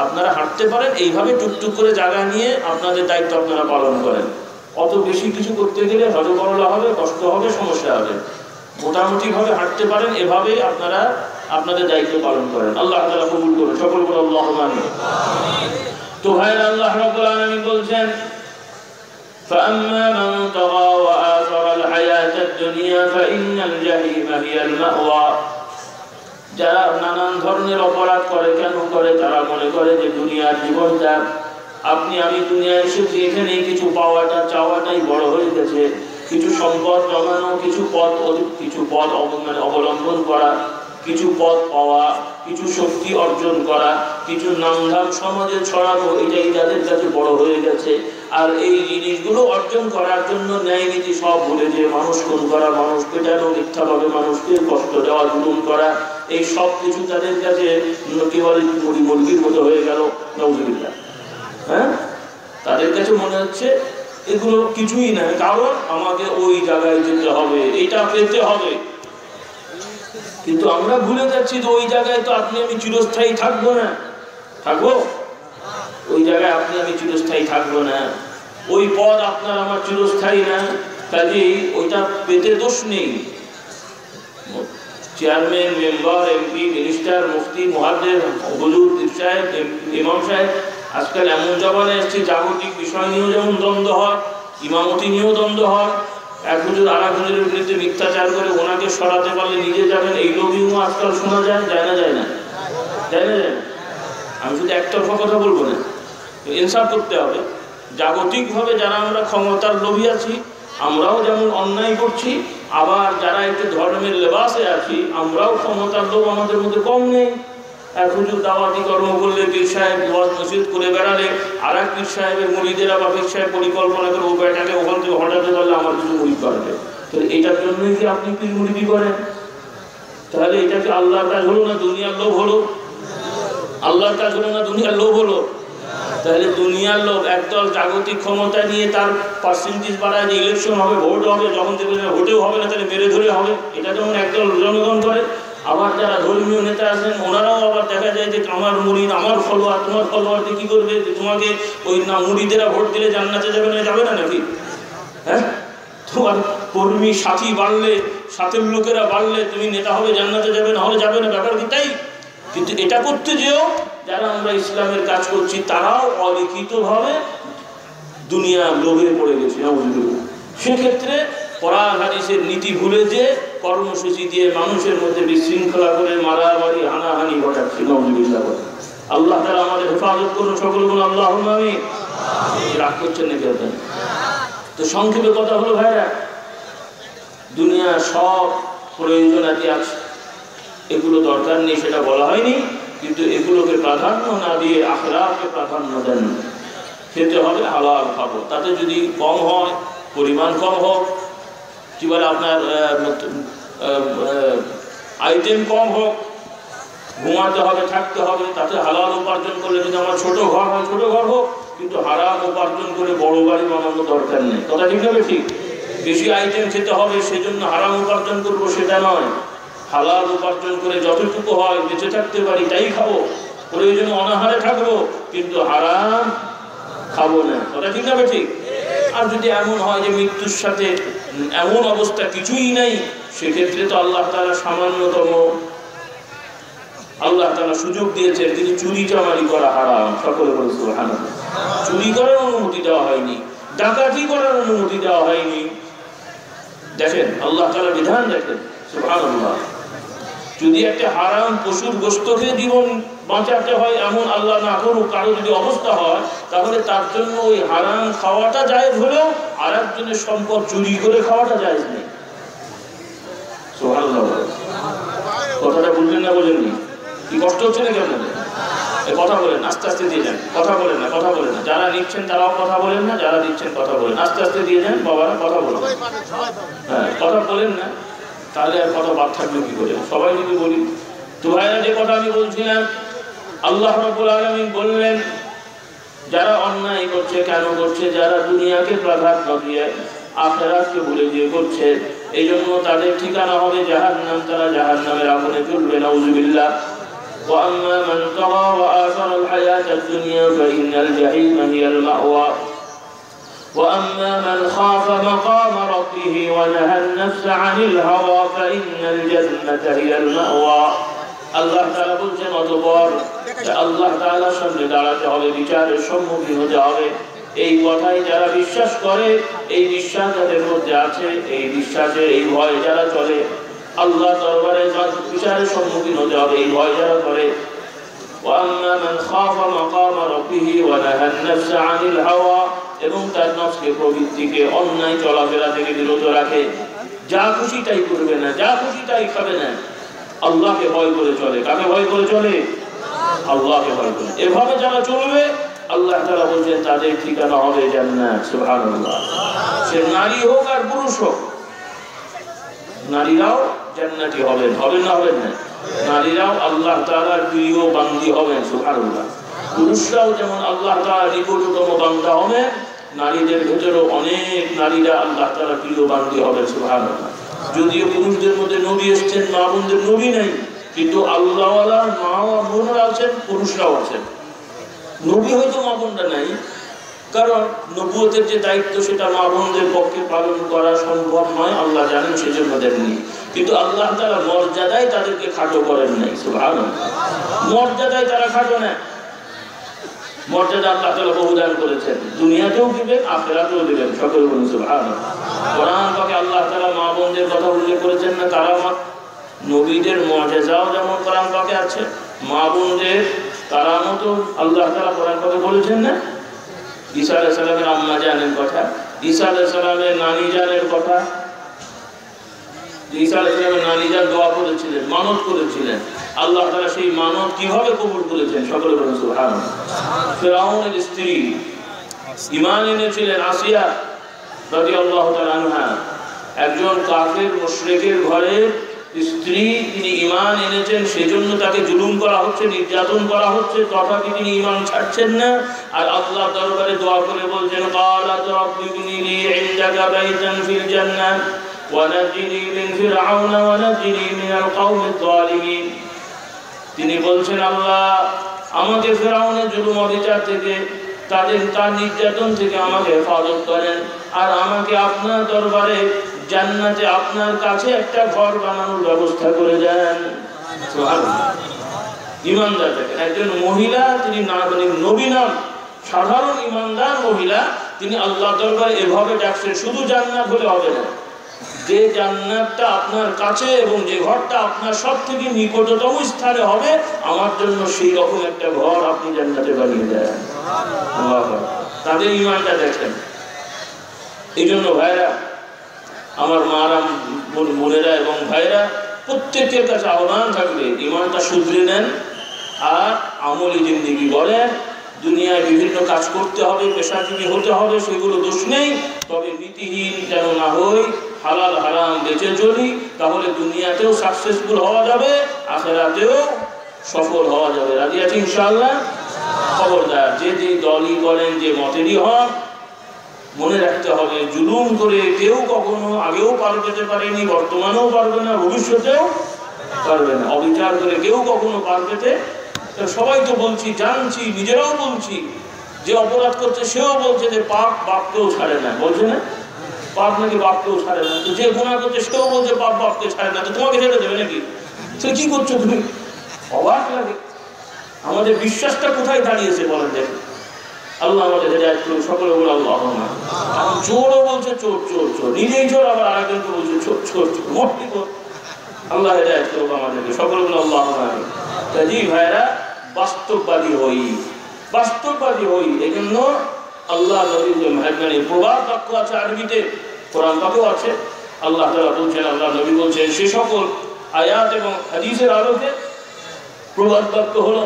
আপনারা হাঁটতে পারেন এইভাবে, টুকটুক করে জায়গা নিয়ে আপনাদের দায়িত্ব আপনারা পালন করেন। অত বেশি কিছু করতে গেলে হজবরলা হবে, কষ্ট হবে, সমস্যা হবে। মোটামুটি ভাবে হাঁটতে পারেন, এভাবে আপনারা আপনাদের দায়িত্ব পালন করেন। আল্লাহ তাআলা কবুল করুন, সকল বলে আল্লাহুম্মা আমিন। তো ভাইরা, আল্লাহ রাব্বুল আলামিন বলছেন, فأما من طغى وآثر الحياة الدنيا فإن الجحيم هي المأوى। যারা নানান ধরনের অপরাধ করে, কেন করে? তারা মনে করে যে দুনিয়ার জীবনটা, আপনি আমি দুনিয়ায় এসেছি, এখানে কিছু পাওয়াটা চাওয়াটাই বড় হয়ে গেছে, কিছু সম্পদ জমানো, কিছু পদ অবলম্বন করা, কিছু পদ পাওয়া, কিছু শক্তি অর্জন করা, কিছু নামধাম সমাজে ছড়ানো, এটাই তাদের কাছে বড় হয়ে গেছে। আর এই জিনিসগুলো অর্জন করার জন্য ন্যায় নীতি সব ভুলে যে মানুষ খুন করা, মানুষ পেটানো, মিথ্যাভাবে মানুষকে কষ্ট দেওয়া, জুলুম করা, এই সব কিছু তাদের কাছে কি বলে মুরগির মতো হয়ে গেল। নাউযুবিল্লাহ। হ্যাঁ, তাদের কাছে মনে হচ্ছে এগুলো কিছুই না, কারণ আমাকে ওই জায়গায় যেতে হবে, এটা পেতে হবে। কিন্তু আমরা ভুলে যাচ্ছি যে ওই জায়গায় তো আপনি আমি চিরস্থায়ী থাকবো না। থাকবো? ওই জায়গায় আপনি আমি চিরস্থায়ী থাকবো না, ওই পদ আপনার আমার চিরস্থায়ী না। কাজেই ওইটা পেতে দোষ নেই। চেয়ারম্যান, মেম্বার, এমপি, মিনিস্টার, মুফতি, মুহাদ্দিস, হুজুর, পীর সাহেব, ইমাম সাহেব, আজকাল এমন জমানে এসেছে জাগতিক বিষয় নিয়েও যেমন দ্বন্দ্ব হয়, ইমামতি নিয়েও দ্বন্দ্ব হয়। এক হুজুর আর এক হুজুরের বিরুদ্ধে মিথ্যাচার করে ওনাকে সরাতে পারলে নিজে যাবেন, এই লোভিও আজকাল শোনা যায়। যায় না? যায় না? যায় না? যায় না? আমি শুধু একতরফা কথা বলবো না, ইনসাফ করতে হবে। জাগতিকভাবে যারা আমরা ক্ষমতার লোভী আছি, আমরাও যেমন অন্যায় করছি, আবার যারা একটু ধর্মের লেবাসে আছি, আমরাও ক্ষমতার লোভ আমাদের মধ্যে কম নেই। এক হুজুর দাওয়াতি কর্ম করলে, পীর সাহেব ওয়াজ মসজিদ করে বেড়ালে, আর এক পীর সাহেবের মুরিদেরা বা পীর সাহেব পরিকল্পনা করে ও বেটাকে ওখান থেকে হটাতে পারলে আমার কিছু মুরিদ পারবে। তাহলে এটার জন্যই কি আপনি পীর মুরিদি করেন? তাহলে এটা কি আল্লাহর কাজ হলো না দুনিয়ার লোভ হলো? আল্লাহর কাজ হলো না দুনিয়ার লোভ হলো? তাহলে দুনিয়ার লোক একদল জাগতিক ক্ষমতা নিয়ে তার পার্সেন্টেজ বাড়ায়, যে ইলেকশন হবে, ভোট হবে, যখন দেখবেন ভোটেও হবে না তাহলে মেরে ধরে হবে, এটা যেমন একদল জনগণ করে। আবার যারা ধর্মীয় নেতা আছেন ওনারাও আবার দেখা যায় যে আমার মুরিদ, আমার ফলোয়ার, তোমার ফলোয়ারকে কি করবে, তোমাকে ওই না মুরিদেরা ভোট দিলে জান্নাতে যাবে না, যাবে না নাকি? হ্যাঁ, তোমার কর্মী সাথী বাড়লে, সাথের লোকেরা বাড়লে তুমি নেতা হবে, জান্নাতে যাবে না হলে যাবে না, ব্যাপার কি তাই? কিন্তু এটা করতে যেও যারা আমরা ইসলামের কাজ করছি তারাও অলিখিতভাবে দুনিয়া লোভে পড়ে গেছে। সেক্ষেত্রে কোরআন হাদিসের নীতি ভুলে যে কর্মসূচি দিয়ে মানুষের মধ্যে বিশৃঙ্খলা করে মারামারি হানাহানি ঘটাচ্ছে। আল্লাহ তাআলা আমাদের হেফাজত করুন, সকল বলুন আল্লাহুম্মা আমিন। রাগ করছেন নাকি আপনারা? তো সংক্ষেপে কথা হলো ভাইরা, দুনিয়া সব প্রয়োজনাদি আছে, এগুলো দরকার নেই সেটা বলা হয়নি, কিন্তু এগুলোকে প্রাধান্য না দিয়ে আখিরাতকে প্রাধান্য দেন। খেতে হবে হালাল খাবো, তাতে যদি কম হয়, পরিমাণ কম হোক, কি বলে আপনার আইটেম কম হোক, ঘুমাতে হবে, থাকতে হবে, তাতে হালাল উপার্জন করলে যদি আমার ছোট ঘর হয় ছোট ঘর হোক, কিন্তু হারাম উপার্জন করে বড় বাড়ি বানানোর দরকার নেই। কথা ঠিক হবে? ঠিক। বেশি আইটেম খেতে হবে সেজন্য হারাম উপার্জন করবো সেটা নয়, হালাল উপার্জন করে যতটুকু হয় বেঁচে থাকতে পারি তাই খাবো, প্রয়োজনে অনাহারে থাকবো, কিন্তু হারাম খাবো না। কথা ঠিক হবে? ঠিক। আর যদি এমন হয় যে মৃত্যুর সাথে এমন অবস্থা কিছুই নাই, সেক্ষেত্রে তো আল্লাহ তাআলা সামান্যতম আল্লাহ তাআলা সুযোগ দিয়েছেন, কিন্তু চুরি চামারি করা হারাম। সকলে বলে সুবহানাল্লাহ। চুরি করার অনুমতি দেওয়া হয়নি, ডাকাতি করার অনুমতি দেওয়া হয়নি। দেখেন আল্লাহ তাআলা বিধান দেখেন, সুবহানাল্লাহ। যদি একটা হারাম পশুর গোশত খেয়ে জীবন বাঁচাতে হয়, এমন আল্লাহ না করুক, কারো যদি অবস্থা হয়, তাহলে তার জন্য ওই হারাম খাওয়াটা জায়েজ হলেও আর একজনের সম্পদ চুরি করে খাওয়াটা জায়েজ নেই। সুবহানাল্লাহ। কথাটা বুঝলেন না বলেননি? কি কষ্ট হচ্ছে নাকি আপনাদের? কথা বলেন, আস্তে আস্তে দিয়ে যান। কথা বলেন না, কথা বলেন না। যারা নিচ্ছেন তারাও কথা বলেন না, যারা দিচ্ছেন কথা বলেন। আস্তে আস্তে দিয়ে যান বাবারা, কথা বলেন। হ্যাঁ, কথা বলেন না, তাহলে আর কথা বাদ থাকবে কি করে? সবাই যদি বলি তো ভাইরা, যে কথা আমি বলছিলাম, আল্লাহ রাব্বুল আলামিন বললেন যারা অন্যায় করছে, কেন করছে? যারা দুনিয়াকে প্রাধান্য দিয়ে আখিরাতকে ভুলে গিয়ে করছে, এই জন্য তাদের ঠিকানা হবে জাহান্নাম, তারা জাহান্নামের আগুনে জ্বলবে। নাউযুবিল্লাহ। وأما من طغى وآثر الحياة الدنيا فإن الجحيم هي المأوى وأما من خاف مقام ربه ونهى النفس عن الهوى فإن الجنة هي المأوى। আল্লাহ তাআলা বলছেন অতঃপর আল্লাহ তাআলার সামনে দাঁড়াতে হবে, বিচারের সম্মুখীন হতে হবে। এই কথাই যারা বিশ্বাস করে, এই বিশ্বাস যাদের মধ্যে আছে, এই বিশ্বাসে এই ভয় যারা চলে, আল্লাহ দরবারে বিচারের সম্মুখীন হতে হবে, এই ভয় যারা করে। وأما من خاف مقام ربه ونهى النفس عن الهوى, এবং তার নফসকে, প্রবৃত্তিকে অন্যায় চলাফেরা থেকে বিরত রাখে, যা খুশি তাই করবে না, যা খুশি তাই খাবে না, আল্লাহকে ভয় করে চলে। কাকে ভয় করে চলে? আল্লাহকে ভয় করে। এভাবে যারা চলবে, আল্লাহ তাআলা বলেন তাদের ঠিকানা হবে জান্নাত। সুবহানাল্লাহ। সে নারী হোক আর পুরুষ হোক, নারীরাও জান্নাতি হবেন। হবেন না? হবেন না? নারীরাও আল্লাহ তাআলার প্রিয় বান্দী হবেন। সুবহানাল্লাহ। পুরুষরাও যেমন আল্লাহ তাআলার নিকটতম বান্দা হবেন, নারীদের ভেতরেও অনেক নারীরা আল্লাহ তাআলা প্রিয় বান্দী হবে সুবহানাল্লাহ। যদিও পুরুষদের মধ্যে নবী এসেছেন, মা বোনদের নবী নাই, কিন্তু আল্লাহওয়ালা মা বোনরা আছেন, পুরুষরাও আছেন। নবী হয়তো মা বোনরা নাই, কারণ নবুয়তের যে দায়িত্ব সেটা মা বোনদের পক্ষে পালন করা সম্ভব নয়, আল্লাহ জানেন, সেজন্য দেননি। কিন্তু আল্লাহ তাআলা মর্যাদায় তাদেরকে খাটো করেন নাই সুবহানাল্লাহ। মর্যাদায় তারা খাটো না, মর্যাদা আল্লাহ তাআলা বহুদান করেছেন, দুনিয়াতেও দিবেন, আখিরাতেও দিবেন। সকলে বলুন সুবহানাল্লাহ। কোরআন পাকে আল্লাহ তাআলা মা বোনদের কথা উল্লেখ করেছেন না, কারামাত, নবীদের মুআজিজাও যেমন কোরআন পাকে আছে, মা বোনদের কারামতও আল্লাহ তাআলা কোরআন পাকে বলেছেন না। ঈসা আলাইহিস সালামের আম্মা জানের কথা, ঈসা আলাইহিস সালামের নানি জানের কথা। ঈসা আলাইহিস সালামের নানি জান দোয়া করেছিলেন, মানত করেছিলেন, আল্লাহ তাআলা সেই মানত কিভাবে কবুল করেছেন সকলে বলুন সুবহানাল্লাহ। ফিরআউনের স্ত্রী ঈমান এনেছিলেন আসিয়া রাদিয়াল্লাহু তাআলা আনহা, একজন কাফের মুশরিকের ঘরে স্ত্রী, তিনি ঈমান এনেছেন, সেজন্য তাকে জুলুম করা হচ্ছে, নির্যাতন করা হচ্ছে, তথাপি তিনি ঈমান ছাড়ছেন না। আর আল্লাহর দরবারে দোয়া করে বলছেন, ক্বালাত রাব্বি ইবনি লি ইনদাকা বাইতান ফিল জান্নাহ ওয়া নাজিনি মিন ফিরআউনা ওয়া নাজিনি মিনাল কওমিজ যালিমিন। তিনি বলছেন, আল্লাহ আমাকে ফিরআউনের জুলুম অবিচার থেকে, তার নির্যাতন থেকে আমাকে হেফাজত করেন, আর আমাকে আপনার দরবারে জান্নাতে আপনার কাছে একটা ঘর বানানোর ব্যবস্থা করে দেন। সুবহানাল্লাহ। ঈমানদার দেখেন, একজন মহিলা, তিনি নবী নাম, সাধারণ ঈমানদার মহিলা, তিনি আল্লাহ দরবারে এভাবে ডাকছেন। শুধু জান্নাত হলে হবে না, যে জান্নাতটা আপনার কাছে এবং যে ঘরটা আপনার সব থেকে নিকটতম স্থানে হবে, আমার জন্য সেই রকম একটা ঘর আপনি জান্নাতে বানিয়ে দেন। তাদের ঈমানটা দেখেন। এই জন্য ভাইরা, আমার মারা, বোনেরা এবং ভাইরা, প্রত্যেকের কাছে আহ্বান থাকবে, ঈমানটা শুধরে নেন আর আমলি জিন্দেগি গড়েন। দুনিয়ায় বিভিন্ন কাজ করতে হবে, পেশাজীবী হতে হবে, সেগুলো দোষ নেই, তবে নীতিহীন যেন না হই, হালাল হারাম বেঁচে চলি, তাহলে দুনিয়াতেও সাকসেসফুল হওয়া যাবে, আখিরাতেও সফল হওয়া যাবে। রাজি আছি ইনশাআল্লাহ? খবরদার, যে দলই করেন, যে মতেরই হন, মনে রাখতে হবে, জুলুম করে কেউ কখনো আগেও পার পেতে পারেনি, বর্তমানেও পারবে না, ভবিষ্যতেও পারবে না। অবিচার করে কেউ কখনো পার পেতে, সবাই তো বলছি, জানছি, নিজেরাও বলছি, যে অপরাধ করছে সেও বলছে যে পাপ বাপকেও ছাড়ে না, বলছে না? পাপ নাকি বাপকেও ছাড়ে না। তো যে গুনাহ করছে সেও বলছে পাপ বাপকে ছাড়ে না, তো তোমাকে ছেড়ে দেবে নাকি? তো কি করছো তুমি? অবাক লাগে। আমাদের বিশ্বাসটা কোথায় দাঁড়িয়েছে বলেন দেখুন। আল্লাহ আমাদের হেদায়েত করুন, সকলে বলে আল্লাহুম্মা। চোরও বলছে চোর চোর চোর, নিজেই চোর, আবার আরেকজনকে বলছে চোর চোর চোর, মোটি চোর। আল্লাহ হেদায়েত করুন আমাদেরকে, সকলে বলে আল্লাহুম্মা। কাজী ভাইরা, বাস্তববাদী হই, বাস্তববাদী হই। এজন্য আল্লাহ নবীর যে মেহরবানি, প্রবাদ বাক্য আছে আরবিতে, কোরআন পাকেও আছে। আল্লাহ তাআলা বলছেন, আল্লাহ নবী বলছেন, সে সকল আয়াত এবং হাদিসের আলোকে প্রবাদ বাক্য হলো,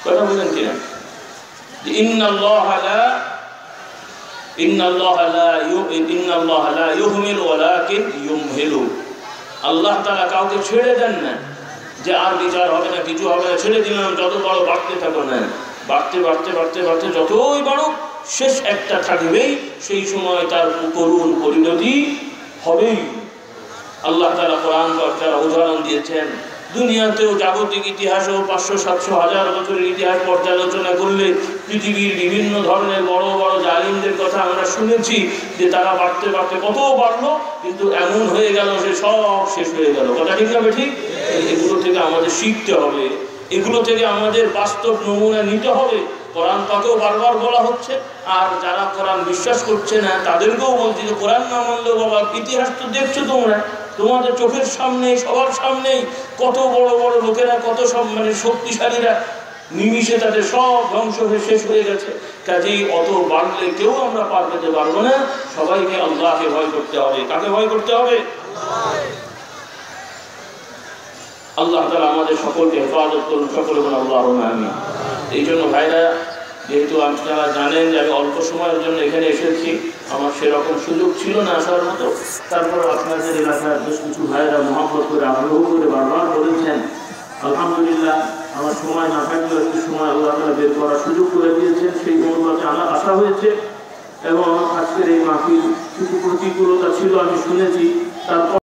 কথা বলেন কিনা, ইন্নাল্লাহা লা ইউহমিলু ওয়ালাকিন ইউমহিলু। আল্লাহ তাআলা কাউকে ছেড়ে দেন না যে আর বিচার হবে না, কিছু হবে না, ছেড়ে দিলাম, যত বড় বাড়তে থাকো না, বাড়তে বাড়তে বাড়তে বাড়তে যতই বাড়ুক, শেষ একটা থাকবেই, সেই সময় তার করুণ পরিণতি হবেই। আল্লাহ তাআলা কোরআন যারা উদাহরণ দিয়েছেন, দুনিয়াতেও জাগতিক ইতিহাসেও 500-700-1000 বছরের ইতিহাস পর্যালোচনা করলে পৃথিবীর বিভিন্ন ধরনের বড় বড় জালিমদের কথা আমরা শুনেছি, যে তারা বাড়তে বাড়তে কত বাড়লো, কিন্তু এমন হয়ে গেল সে সব শেষ হয়ে গেল। কথা ঠিক না ঠিক? এগুলো থেকে আমাদের শিখতে হবে, এগুলো থেকে আমাদের বাস্তব নমুনা নিতে হবে। কোরআন পাকেও বারবার বলা হচ্ছে, আর যারা কোরআন বিশ্বাস করছে না তাদেরকেও বলছি যে কোরআন না মানলেও বাবা, ইতিহাস তো দেখছো তোমরা, তোমাদের চোখের সামনে, সবার সামনেই কত বড় বড় লোকেরা, কত সব শক্তিশালীরা নিমিষে তাদের সব ধ্বংস হয়ে শেষ হয়ে গেছে। কাজেই অত বাড়লে কেউ আমরা পার পেতে পারবো না। সবাইকে আল্লাহকে ভয় করতে হবে। কাকে ভয় করতে হবে? আল্লাহ তাআলা আমাদের সকলকে হেফাজত করুন, সকলে বলুন আল্লাহুম্মা আমিন। এই জন্য ভাইরা, যেহেতু আপনারা জানেন যে আমি অল্প সময়ের জন্য এখানে এসেছি, আমার সেরকম সুযোগ ছিল না আসার মতো, তারপর আপনাদের এলাকার বেশ কিছু ভাইরা মহব্বত করে, আগ্রহ করে বারবার বলেছেন, আলহামদুলিল্লাহ আমার সময় না থাকলেও একটু সময় আল্লাহ তাআলা বের করার সুযোগ করে দিয়েছেন, সেই অনুপাতে আসা হয়েছে। এবং আজকের এই মাহফিল কিছু প্রতিকূলতা ছিল, আমি শুনেছি, তারপর